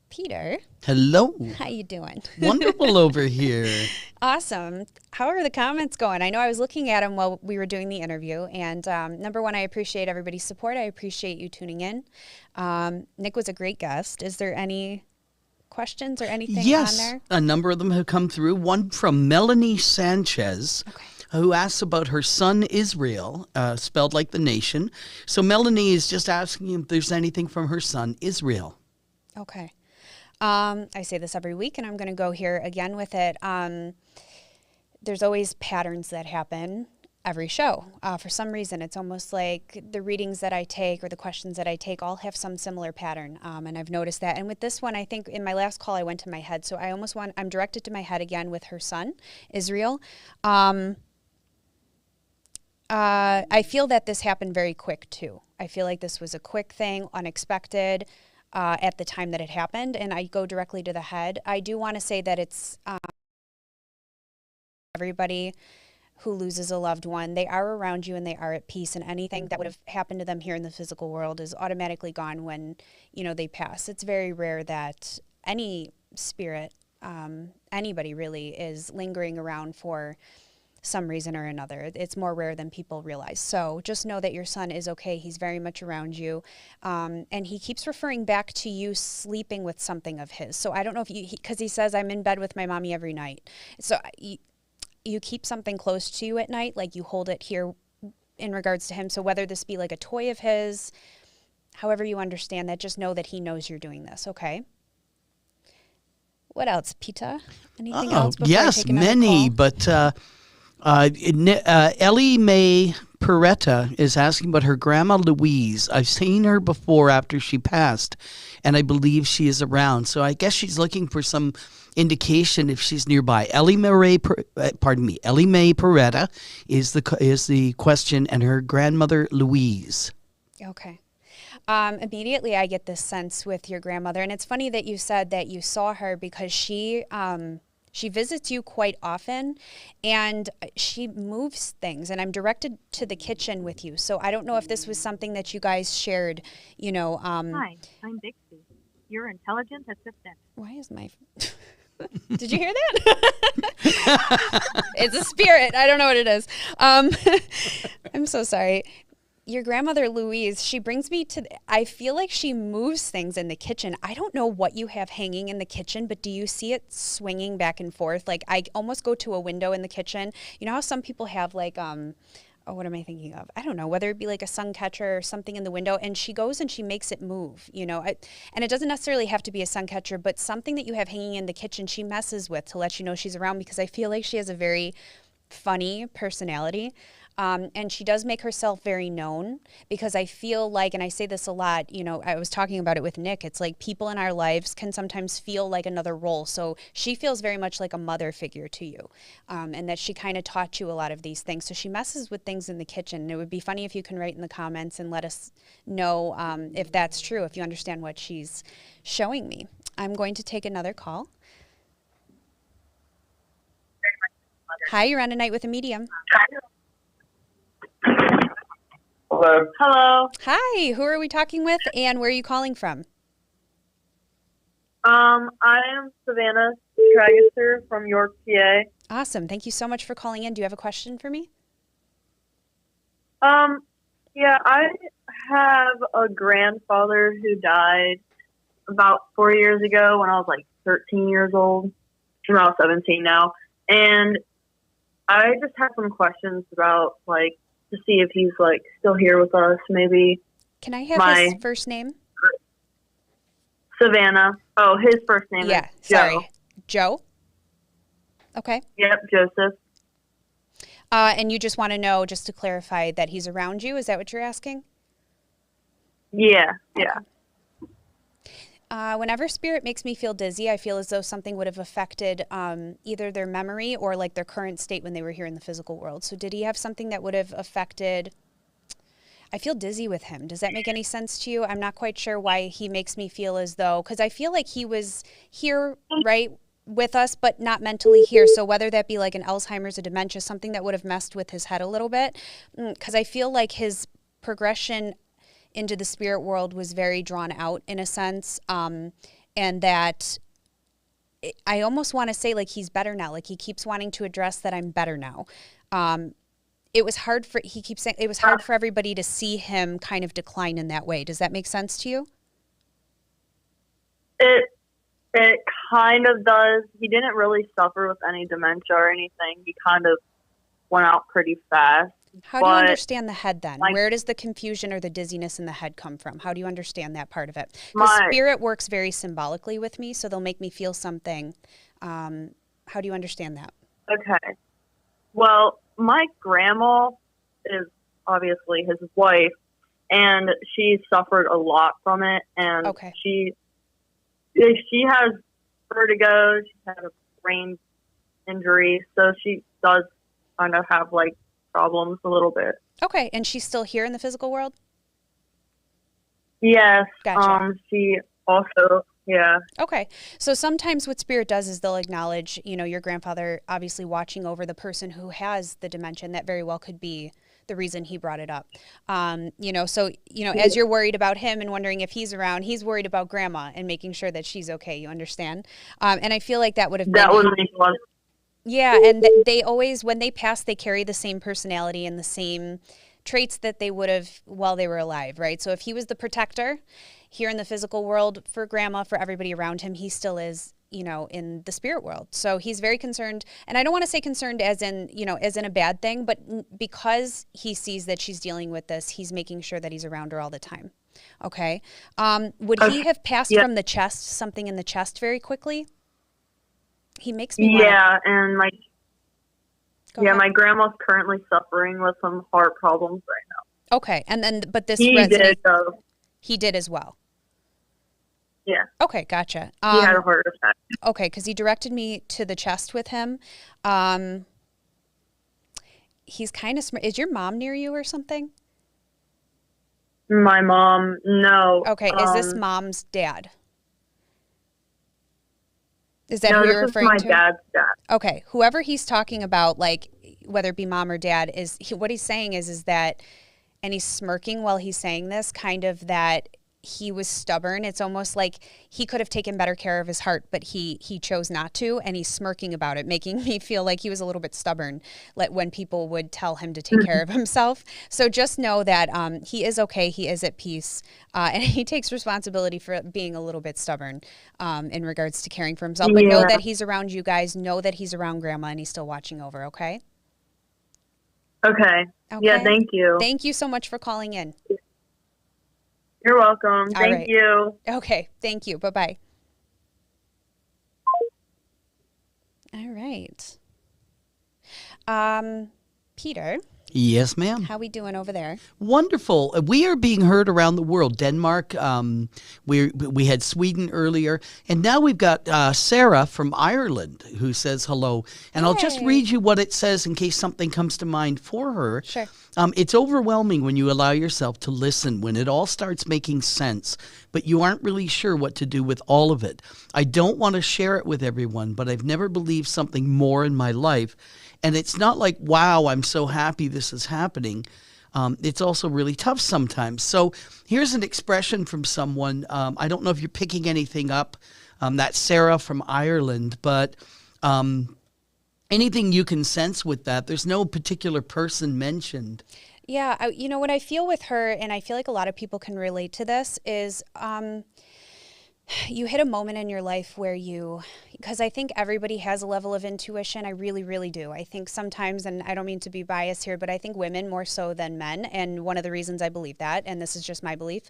[SPEAKER 2] Peter.
[SPEAKER 5] Hello.
[SPEAKER 2] How you doing?
[SPEAKER 5] Wonderful over here.
[SPEAKER 2] Awesome. How are the comments going? I know I was looking at them while we were doing the interview, and number one, I appreciate everybody's support. I appreciate you tuning in. Nick was a great guest. Is there any questions or anything on there?
[SPEAKER 5] A number of them have come through. One from Melanie Sanchez.
[SPEAKER 2] Okay.
[SPEAKER 5] Who asks about her son Israel, spelled like the nation. So Melanie is just asking if there's anything from her son Israel.
[SPEAKER 2] Okay. I say this every week, and I'm going to go here again with it. There's always patterns that happen every show. For some reason, it's almost like the readings that I take or the questions that I take all have some similar pattern, and I've noticed that. And with this one, I think in my last call, I went to my head, so I'm directed to my head again with her son, Israel. I feel that this happened very quick, too. I feel like this was a quick thing, unexpected at the time that it happened, and I go directly to the head. I do want to say that it's everybody who loses a loved one, they are around you and they are at peace, and anything that would have happened to them here in the physical world is automatically gone when, they pass. It's very rare that any spirit, anybody really, is lingering around for some reason or another. It's more rare than people realize. So just know that your son is okay. He's very much around you. And he keeps referring back to you sleeping with something of his. So I don't know if because he says, I'm in bed with my mommy every night. So you keep something close to you at night, like you hold it here in regards to him. So whether this be like a toy of his, however you understand that, just know that he knows you're doing this. Okay. What else, Pita? Anything else?
[SPEAKER 5] Yes,
[SPEAKER 2] I take another
[SPEAKER 5] many,
[SPEAKER 2] call?
[SPEAKER 5] but Ellie Mae Peretta is asking about her grandma Louise. I've seen her before after she passed, and I believe she is around. So I guess she's looking for some indication if she's nearby. Ellie Mae Peretta is the question, and her grandmother Louise.
[SPEAKER 2] Okay. Immediately I get this sense with your grandmother, and it's funny that you said that you saw her because she visits you quite often, and she moves things, and I'm directed to the kitchen with you. So I don't know if this was something that you guys shared,
[SPEAKER 6] Hi, I'm Dixie, your intelligent assistant.
[SPEAKER 2] Why is my... Did you hear that? It's a spirit. I don't know what it is. I'm so sorry. Your grandmother, Louise, she brings me to, I feel like she moves things in the kitchen. I don't know what you have hanging in the kitchen, but do you see it swinging back and forth? Like, I almost go to a window in the kitchen. You know how some people have like, what am I thinking of? I don't know, whether it be like a sun catcher or something in the window, and she goes and she makes it move, and it doesn't necessarily have to be a sun catcher, but something that you have hanging in the kitchen, she messes with to let you know she's around, because I feel like she has a very funny personality. And she does make herself very known, because I feel like, and I say this a lot, I was talking about it with Nick, it's like people in our lives can sometimes feel like another role. So she feels very much like a mother figure to you, and that she kind of taught you a lot of these things. So she messes with things in the kitchen. And it would be funny if you can write in the comments and let us know if that's true, if you understand what she's showing me. I'm going to take another call. Hi, you're on A Night with a Medium.
[SPEAKER 7] Hello.
[SPEAKER 6] Hello.
[SPEAKER 2] Hi, who are we talking with and where are you calling from?
[SPEAKER 6] I am Savannah Tragister from York, PA.
[SPEAKER 2] Awesome. Thank you so much for calling in. Do you have a question for me?
[SPEAKER 6] Yeah, I have a grandfather who died about 4 years ago when I was like 13 years old. I'm about 17 now. And I just have some questions about, like, to see if he's, like, still here with us, maybe.
[SPEAKER 2] Can I have his first name?
[SPEAKER 6] Savannah. Oh, his first name is Joe.
[SPEAKER 2] Sorry. Joe? Okay.
[SPEAKER 6] Yep, Joseph.
[SPEAKER 2] And you just want to know, just to clarify, that he's around you? Is that what you're asking?
[SPEAKER 6] Yeah, yeah.
[SPEAKER 2] Whenever spirit makes me feel dizzy, I feel as though something would have affected either their memory or like their current state when they were here in the physical world. So did he have something that would have affected... I feel dizzy with him. Does that make any sense to you? I'm not quite sure why he makes me feel as though... Because I feel like he was here, right, with us, but not mentally here. So whether that be like an Alzheimer's or dementia, something that would have messed with his head a little bit. Because I feel like his progression into the spirit world was very drawn out in a sense, and that I almost want to say like he's better now. Like he keeps wanting to address that I'm better now. It was hard for, he keeps saying, it was hard for everybody to see him kind of decline in that way. Does that make sense to you?
[SPEAKER 6] It kind of does. He didn't really suffer with any dementia or anything. He kind of went out pretty fast.
[SPEAKER 2] How do you understand the head then? Like, where does the confusion or the dizziness in the head come from? How do you understand that part of it? Because spirit works very symbolically with me, so they'll make me feel something. How do you understand that?
[SPEAKER 6] Okay. Well, my grandma is obviously his wife, and she suffered a lot from it, and she has vertigo, she's had a brain injury, so she does kind of have like problems a little bit.
[SPEAKER 2] Okay, and she's still here in the physical world?
[SPEAKER 6] Yes.
[SPEAKER 2] Gotcha.
[SPEAKER 6] She also, yeah.
[SPEAKER 2] Okay, so sometimes what spirit does is they'll acknowledge, you know, your grandfather obviously watching over the person who has the dementia, and that very well could be the reason he brought it up. You know, so, you know, as you're worried about him and wondering if he's around, he's worried about grandma and making sure that she's okay, you understand? And I feel like that would have been...
[SPEAKER 6] That would make sense.
[SPEAKER 2] Yeah, and they always, when they pass, they carry the same personality and the same traits that they would have while they were alive, right? So if he was the protector here in the physical world for grandma, for everybody around him, he still is, you know, in the spirit world. So he's very concerned, and I don't want to say concerned as in, you know, as in a bad thing, but because he sees that she's dealing with this, he's making sure that he's around her all the time. Okay. Would he have passed from the chest, something in the chest very quickly? He makes me
[SPEAKER 6] and my grandma's currently suffering with some heart problems right now.
[SPEAKER 2] Okay, and then but this
[SPEAKER 6] he did though.
[SPEAKER 2] He did as well.
[SPEAKER 6] Yeah.
[SPEAKER 2] Okay, gotcha.
[SPEAKER 6] He had a heart attack.
[SPEAKER 2] Okay, because he directed me to the chest with him. He's kind of smart. Is your mom near you or something?
[SPEAKER 6] My mom, no.
[SPEAKER 2] Okay, is this mom's dad? Is that who you're referring to?
[SPEAKER 6] No, this is my dad's dad.
[SPEAKER 2] Okay, whoever he's talking about, like whether it be mom or dad, what he's saying is that, and he's smirking while he's saying this, kind of that he was stubborn. It's almost like he could have taken better care of his heart, but he chose not to, and he's smirking about it, making me feel like he was a little bit stubborn when people would tell him to take care of himself. So just know that he is okay, he is at peace, and he takes responsibility for being a little bit stubborn in regards to caring for himself. But know that he's around you guys, know that he's around grandma, and he's still watching over, okay?
[SPEAKER 6] Okay. Yeah, thank you.
[SPEAKER 2] Thank you so much for calling in.
[SPEAKER 6] You're welcome. Thank you.
[SPEAKER 2] Okay. Thank you. Bye-bye. All right. Peter.
[SPEAKER 5] Yes, ma'am.
[SPEAKER 2] How we doing over there?
[SPEAKER 5] Wonderful. We are being heard around the world. Denmark, we had Sweden earlier, and now we've got Sarah from Ireland who says hello. And I'll just read you what it says in case something comes to mind for her.
[SPEAKER 2] Sure.
[SPEAKER 5] It's overwhelming when you allow yourself to listen, when it all starts making sense, but you aren't really sure what to do with all of it. I don't want to share it with everyone, but I've never believed something more in my life. And it's not like, wow, I'm so happy this is happening. It's also really tough sometimes. So here's an expression from someone. I don't know if you're picking anything up. That's Sarah from Ireland. But anything you can sense with that? There's no particular person mentioned.
[SPEAKER 2] Yeah, you know, what I feel with her, and I feel like a lot of people can relate to this, is you hit a moment in your life where because I think everybody has a level of intuition. I really, really do. I think sometimes, and I don't mean to be biased here, but I think women more so than men. And one of the reasons I believe that, and this is just my belief,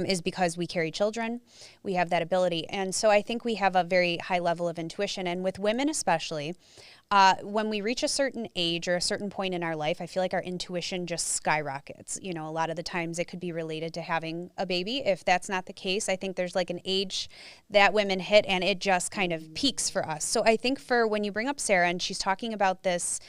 [SPEAKER 2] is because we carry children. We have that ability. And so I think we have a very high level of intuition. And with women especially, when we reach a certain age or a certain point in our life, I feel like our intuition just skyrockets. You know, a lot of the times it could be related to having a baby. If that's not the case, I think there's like an age that women hit and it just kind of peaks for us. So I think for when you bring up Sarah and she's talking about this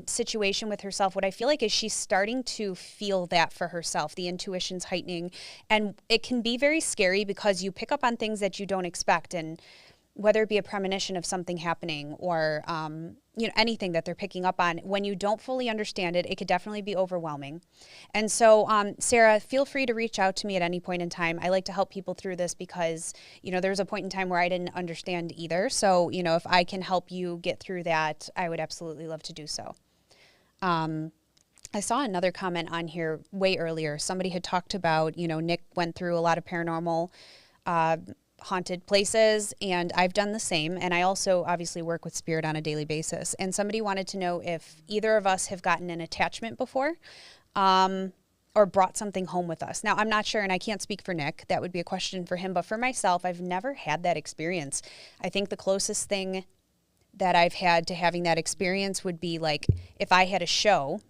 [SPEAKER 2] situation with herself, what I feel like is she's starting to feel that for herself. The intuition's heightening, and it can be very scary because you pick up on things that you don't expect, and whether it be a premonition of something happening or you know, anything that they're picking up on, when you don't fully understand it, it could definitely be overwhelming. And so, Sarah, feel free to reach out to me at any point in time. I like to help people through this because, you know, there was a point in time where I didn't understand either. So, you know, if I can help you get through that, I would absolutely love to do so. I saw another comment on here way earlier. Somebody had talked about, you know, Nick went through a lot of paranormal haunted places, and I've done the same. And I also obviously work with spirit on a daily basis. And somebody wanted to know if either of us have gotten an attachment before, or brought something home with us. Now, I'm not sure, and I can't speak for Nick. That would be a question for him. But for myself, I've never had that experience. I think the closest thing that I've had to having that experience would be like if I had a show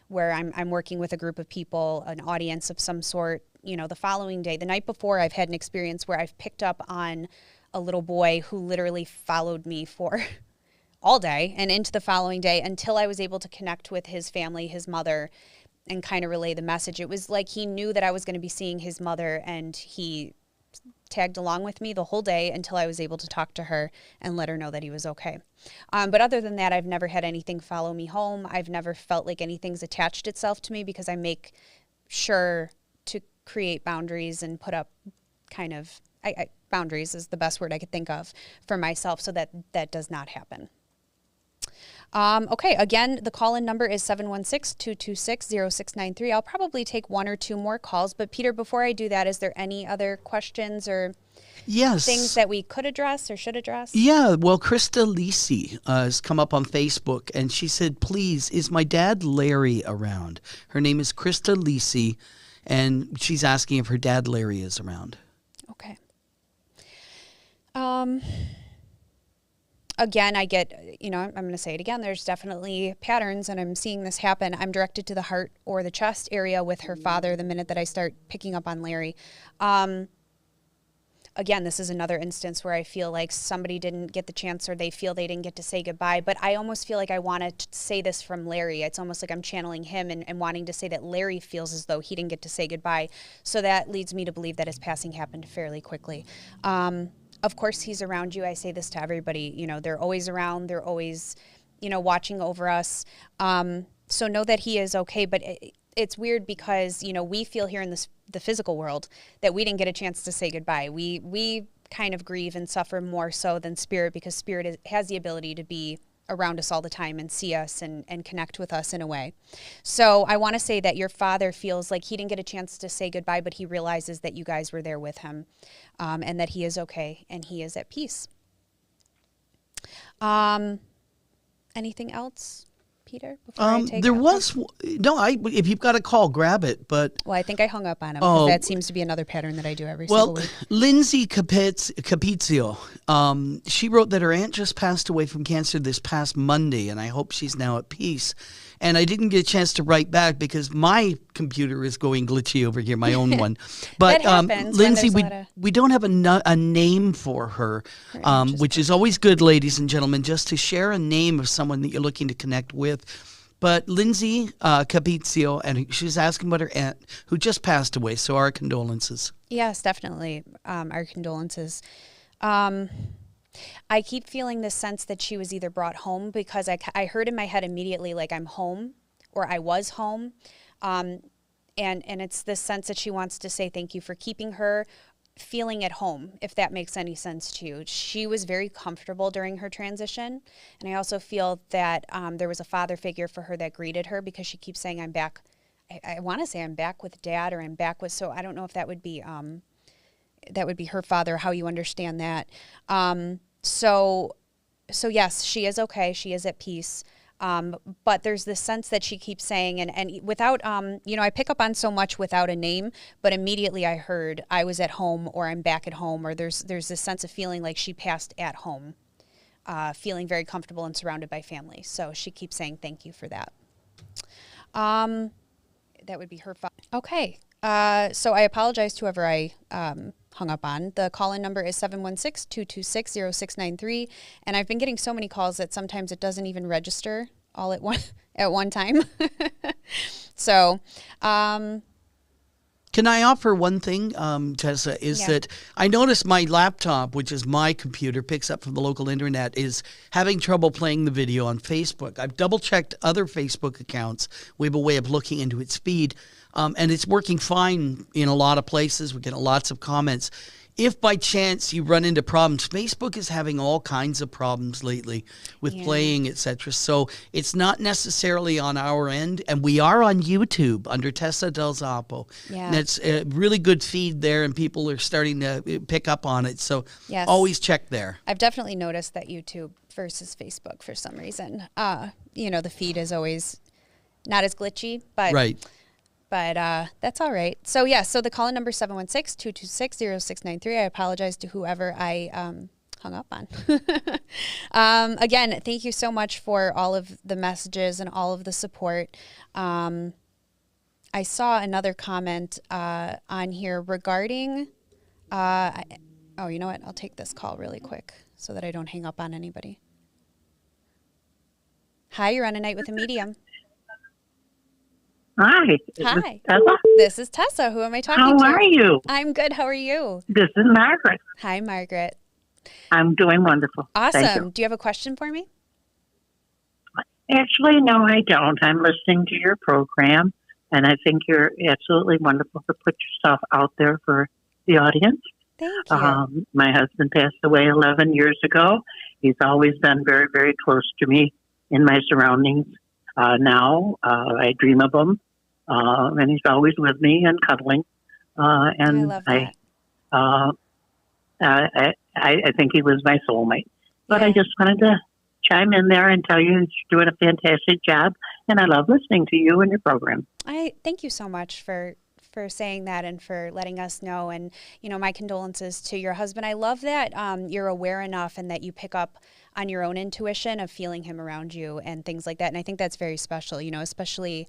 [SPEAKER 2] where I'm working with a group of people, an audience of some sort, you know, the following day, the night before, I've had an experience where I've picked up on a little boy who literally followed me for all day and into the following day until I was able to connect with his family, his mother, and kind of relay the message. It was like he knew that I was going to be seeing his mother, and he tagged along with me the whole day until I was able to talk to her and let her know that he was okay. But other than that, I've never had anything follow me home. I've never felt like anything's attached itself to me because I make sure to create boundaries and put up kind of, boundaries is the best word I could think of for myself so that that does not happen. Okay, again, the call-in number is 716-226-0693. I'll probably take one or two more calls, but Peter, before I do that, is there any other questions or things that we could address or should address?
[SPEAKER 5] Yeah, well, Krista Lisi has come up on Facebook, and she said, please, is my dad Larry around? Her name is Krista Lisi, and she's asking if her dad Larry is around.
[SPEAKER 2] Okay. Again, I get, you know, I'm going to say it again, there's definitely patterns, and I'm seeing this happen. I'm directed to the heart or the chest area with her father the minute that I start picking up on Larry. Again, this is another instance where I feel like somebody didn't get the chance, or they feel they didn't get to say goodbye, but I almost feel like I want to say this from Larry. It's almost like I'm channeling him and wanting to say that Larry feels as though he didn't get to say goodbye. So that leads me to believe that his passing happened fairly quickly. Of course, he's around you. I say this to everybody. You know, they're always around. They're always, you know, watching over us. So know that he is okay. But it's weird because, you know, we feel here in the physical world that we didn't get a chance to say goodbye. We kind of grieve and suffer more so than spirit, because spirit has the ability to be around us all the time and see us and connect with us in a way. So I want to say that your father feels like he didn't get a chance to say goodbye, but he realizes that you guys were there with him, and that he is okay and he is at peace. Anything else, Peter? Before I take
[SPEAKER 5] there was no. If you've got a call, grab it. But
[SPEAKER 2] I think I hung up on him because that seems to be another pattern that I do every single week.
[SPEAKER 5] Lindsay Capizio, she wrote that her aunt just passed away from cancer this past Monday, and I hope she's now at peace. And I didn't get a chance to write back because my computer is going glitchy over here, my own one. But Lindsay, we don't have a name for her, which is always good, ladies and gentlemen, just to share a name of someone that you're looking to connect with. But Lindsay Capizio, and she's asking about her aunt who just passed away. So our condolences.
[SPEAKER 2] Yes, definitely. Our condolences. I keep feeling this sense that she was either brought home because I heard in my head immediately, like, I'm home or I was home. And it's this sense that she wants to say thank you for keeping her feeling at home, if that makes any sense to you. She was very comfortable during her transition. And I also feel that there was a father figure for her that greeted her because she keeps saying, I'm back. I want to say I'm back with Dad or I'm back with, so I don't know if that would be her father, how you understand that. So yes, she is okay. She is at peace. But there's this sense that she keeps saying, and without, I pick up on so much without a name, but immediately I heard I was at home or I'm back at home, or there's this sense of feeling like she passed at home, feeling very comfortable and surrounded by family. So she keeps saying thank you for that. That would be her father. Okay. So I apologize to whoever I hung up on. The call-in number is 716-226-0693. And I've been getting so many calls that sometimes it doesn't even register all at one time. So, can
[SPEAKER 5] I offer one thing, Tessa, is that I noticed my laptop, which is my computer, picks up from the local internet, is having trouble playing the video on Facebook. I've double-checked other Facebook accounts. We have a way of looking into its speed. And it's working fine in a lot of places. We're getting lots of comments. If by chance you run into problems, Facebook is having all kinds of problems lately with playing, etc. So it's not necessarily on our end. And we are on YouTube under Tessa Del Zoppo. Yeah. And it's a really good feed there, and people are starting to pick up on it. So always check there.
[SPEAKER 2] I've definitely noticed that YouTube versus Facebook, for some reason, the feed is always not as glitchy, but...
[SPEAKER 5] Right.
[SPEAKER 2] But that's all right. So, so the call-in number is 716-226-0693. I apologize to whoever I hung up on. Again, thank you so much for all of the messages and all of the support. I saw another comment on here regarding... you know what? I'll take this call really quick so that I don't hang up on anybody. Hi, you're on A Night with a Medium.
[SPEAKER 8] Hi.
[SPEAKER 2] Hi.
[SPEAKER 8] Tessa?
[SPEAKER 2] This is Tessa. Who am I talking to?
[SPEAKER 8] How are you?
[SPEAKER 2] I'm good. How are you?
[SPEAKER 8] This is Margaret.
[SPEAKER 2] Hi, Margaret.
[SPEAKER 8] I'm doing wonderful.
[SPEAKER 2] Awesome. Do you have a question for me?
[SPEAKER 8] Actually, no, I don't. I'm listening to your program, and I think you're absolutely wonderful to put yourself out there for the audience.
[SPEAKER 2] Thank you.
[SPEAKER 8] My husband passed away 11 years ago. He's always been very, very close to me in my surroundings. Now I dream of him. And he's always with me and cuddling. And
[SPEAKER 2] I love that.
[SPEAKER 8] I think he was my soulmate. But I just wanted to chime in there and tell you you're doing a fantastic job. And I love listening to you and your program.
[SPEAKER 2] I thank you so much for saying that and for letting us know. And, my condolences to your husband. I love that you're aware enough and that you pick up on your own intuition of feeling him around you and things like that. And I think that's very special, especially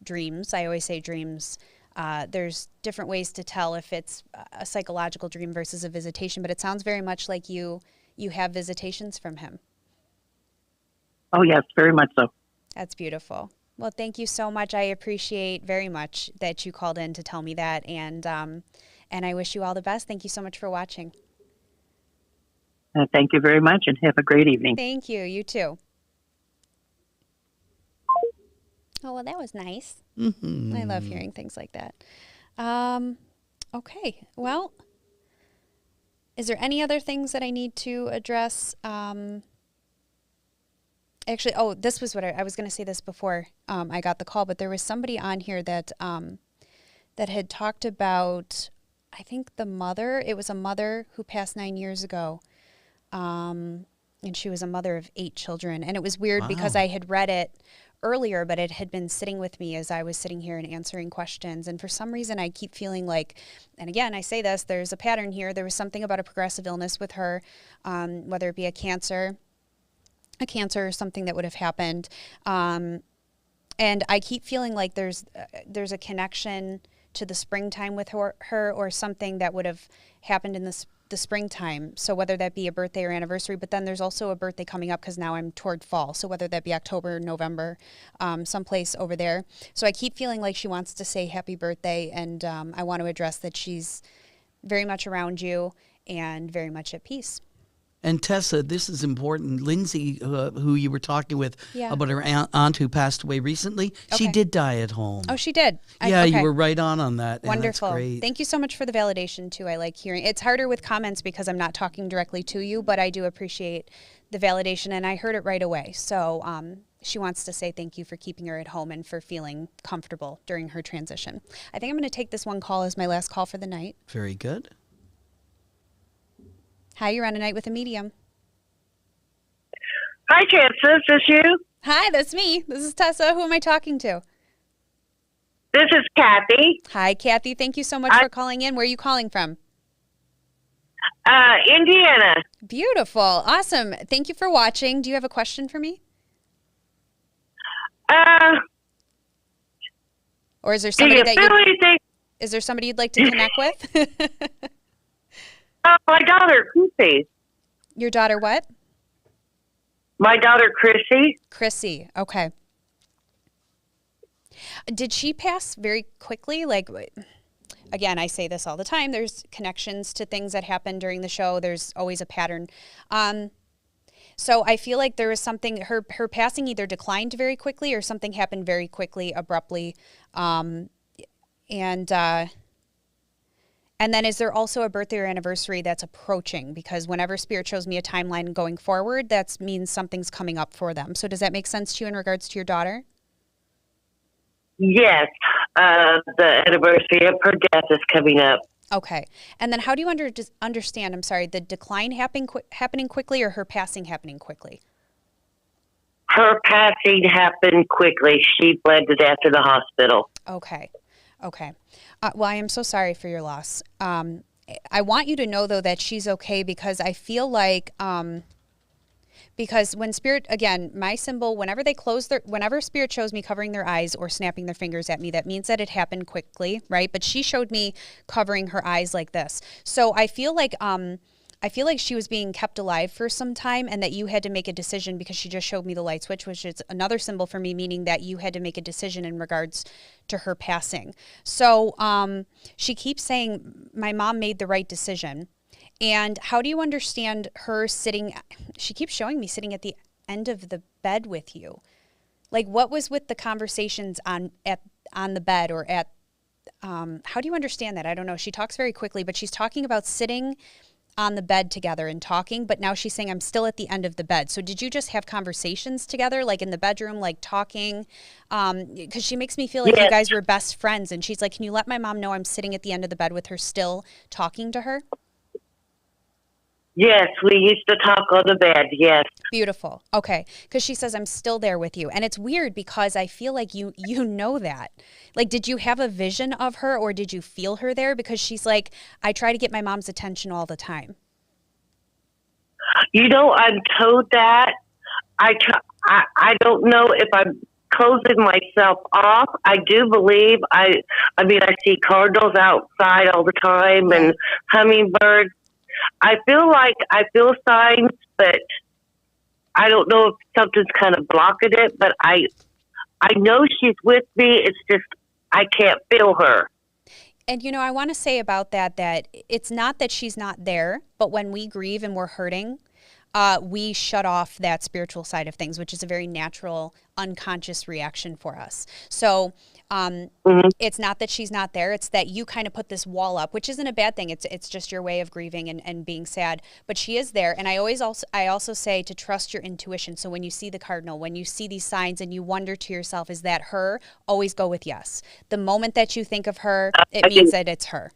[SPEAKER 2] dreams. I always say dreams. There's different ways to tell if it's a psychological dream versus a visitation, but it sounds very much like you have visitations from him.
[SPEAKER 8] Oh, yes, very much so.
[SPEAKER 2] That's beautiful. Well, thank you so much. I appreciate very much that you called in to tell me that. And I wish you all the best. Thank you so much for watching.
[SPEAKER 8] Thank you very much, and have a great evening.
[SPEAKER 2] Thank you. You too. Oh, well, that was nice. Mm-hmm. I love hearing things like that. Okay. Well, is there any other things that I need to address? Actually, this was what I was going to say this before I got the call, but there was somebody on here that had talked about, I think the mother. It was a mother who passed 9 years ago. And she was a mother of 8 children. And it was weird because I had read it earlier, but it had been sitting with me as I was sitting here and answering questions. And for some reason, I keep feeling like, and again, I say this, there's a pattern here. There was something about a progressive illness with her, whether it be a cancer or something that would have happened. And And I keep feeling like there's a connection to the springtime with her or something that would have happened in the springtime. So whether that be a birthday or anniversary, but then there's also a birthday coming up because now I'm toward fall. So whether that be October, November, someplace over there. So I keep feeling like she wants to say happy birthday, and I want to address that she's very much around you and very much at peace.
[SPEAKER 5] And Tessa, this is important. Lindsay, who you were talking with about her aunt who passed away recently, she did die at home.
[SPEAKER 2] Oh, she did?
[SPEAKER 5] You were right on that.
[SPEAKER 2] Wonderful.
[SPEAKER 5] And that's great.
[SPEAKER 2] Thank you so much for the validation, too. I like hearing. It's harder with comments because I'm not talking directly to you, but I do appreciate the validation, and I heard it right away. So she wants to say thank you for keeping her at home and for feeling comfortable during her transition. I think I'm going to take this one call as my last call for the night.
[SPEAKER 5] Very good.
[SPEAKER 2] Hi, you're on A Night with a Medium.
[SPEAKER 9] Hi, Tessa. Is this you?
[SPEAKER 2] Hi, that's me. This is Tessa. Who am I talking to?
[SPEAKER 9] This is Kathy.
[SPEAKER 2] Hi, Kathy. Thank you so much for calling in. Where are you calling from?
[SPEAKER 9] Indiana.
[SPEAKER 2] Beautiful. Awesome. Thank you for watching. Do you have a question for me? Or is there somebody is there somebody you'd like to connect with?
[SPEAKER 9] My daughter, Chrissy.
[SPEAKER 2] Your daughter what?
[SPEAKER 9] My daughter, Chrissy.
[SPEAKER 2] Chrissy. Okay. Did she pass very quickly? Like, again, I say this all the time. There's connections to things that happen during the show. There's always a pattern. So I feel like there was something, her passing either declined very quickly or something happened very quickly, abruptly. And then is there also a birthday or anniversary that's approaching? Because whenever Spirit shows me a timeline going forward, that means something's coming up for them. So does that make sense to you in regards to your daughter?
[SPEAKER 9] Yes. The anniversary of her death is coming up.
[SPEAKER 2] Okay. And then how do you understand, I'm sorry, the decline happening quickly or her passing happening quickly?
[SPEAKER 9] Her passing happened quickly. She bled to death in the hospital.
[SPEAKER 2] Okay. Okay. Well, I am so sorry for your loss. I want you to know, though, that she's okay because I feel like, because when Spirit, again, my symbol, whenever Spirit shows me covering their eyes or snapping their fingers at me, that means that it happened quickly, right? But she showed me covering her eyes like this. So I feel like she was being kept alive for some time and that you had to make a decision because she just showed me the light switch, which is another symbol for me, meaning that you had to make a decision in regards to her passing. So she keeps saying, my mom made the right decision. And how do you understand her sitting, she keeps showing me sitting at the end of the bed with you. Like what was with the conversations on the bed or at, how do you understand that? I don't know. She talks very quickly, but she's talking about sitting on the bed together and talking, but now she's saying I'm still at the end of the bed. So did you just have conversations together, like in the bedroom, like talking? Because she makes me feel like you guys were best friends. And she's like, can you let my mom know I'm sitting at the end of the bed with her still talking to her?
[SPEAKER 9] Yes, we used to talk on the bed, yes.
[SPEAKER 2] Beautiful. Okay. Because she says, I'm still there with you. And it's weird because I feel like you know that. Like, did you have a vision of her or did you feel her there? Because she's like, I try to get my mom's attention all the time.
[SPEAKER 9] You know, I'm told that. I don't know if I'm closing myself off. I do believe, I mean, I see cardinals outside all the time and hummingbirds. I feel signs, but I don't know if something's kind of blocking it, but I know she's with me. It's just, I can't feel her.
[SPEAKER 2] And, you know, I want to say about that it's not that she's not there, but when we grieve and we're hurting, we shut off that spiritual side of things, which is a very natural, unconscious reaction for us. So it's not that she's not there. It's that you kind of put this wall up, which isn't a bad thing. It's just your way of grieving and being sad. But she is there. And I also say to trust your intuition. So when you see the cardinal, when you see these signs and you wonder to yourself, is that her? Always go with yes. The moment that you think of her, it means that it's her.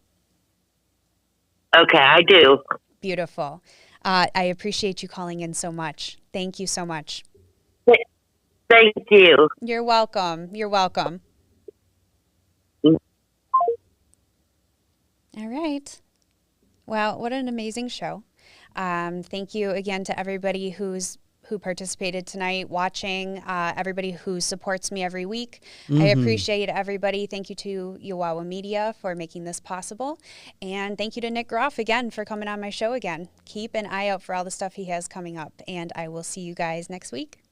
[SPEAKER 9] Okay, I do.
[SPEAKER 2] Beautiful. I appreciate you calling in so much. Thank you so much.
[SPEAKER 9] Thank you.
[SPEAKER 2] You're welcome. You're welcome. All right. Well, what an amazing show. Thank you again to everybody who's who participated tonight, watching, everybody who supports me every week. I appreciate everybody. Thank you to Yowawa Media for making this possible. And thank you to Nick Groff again for coming on my show again. Keep an eye out for all the stuff he has coming up. And I will see you guys next week.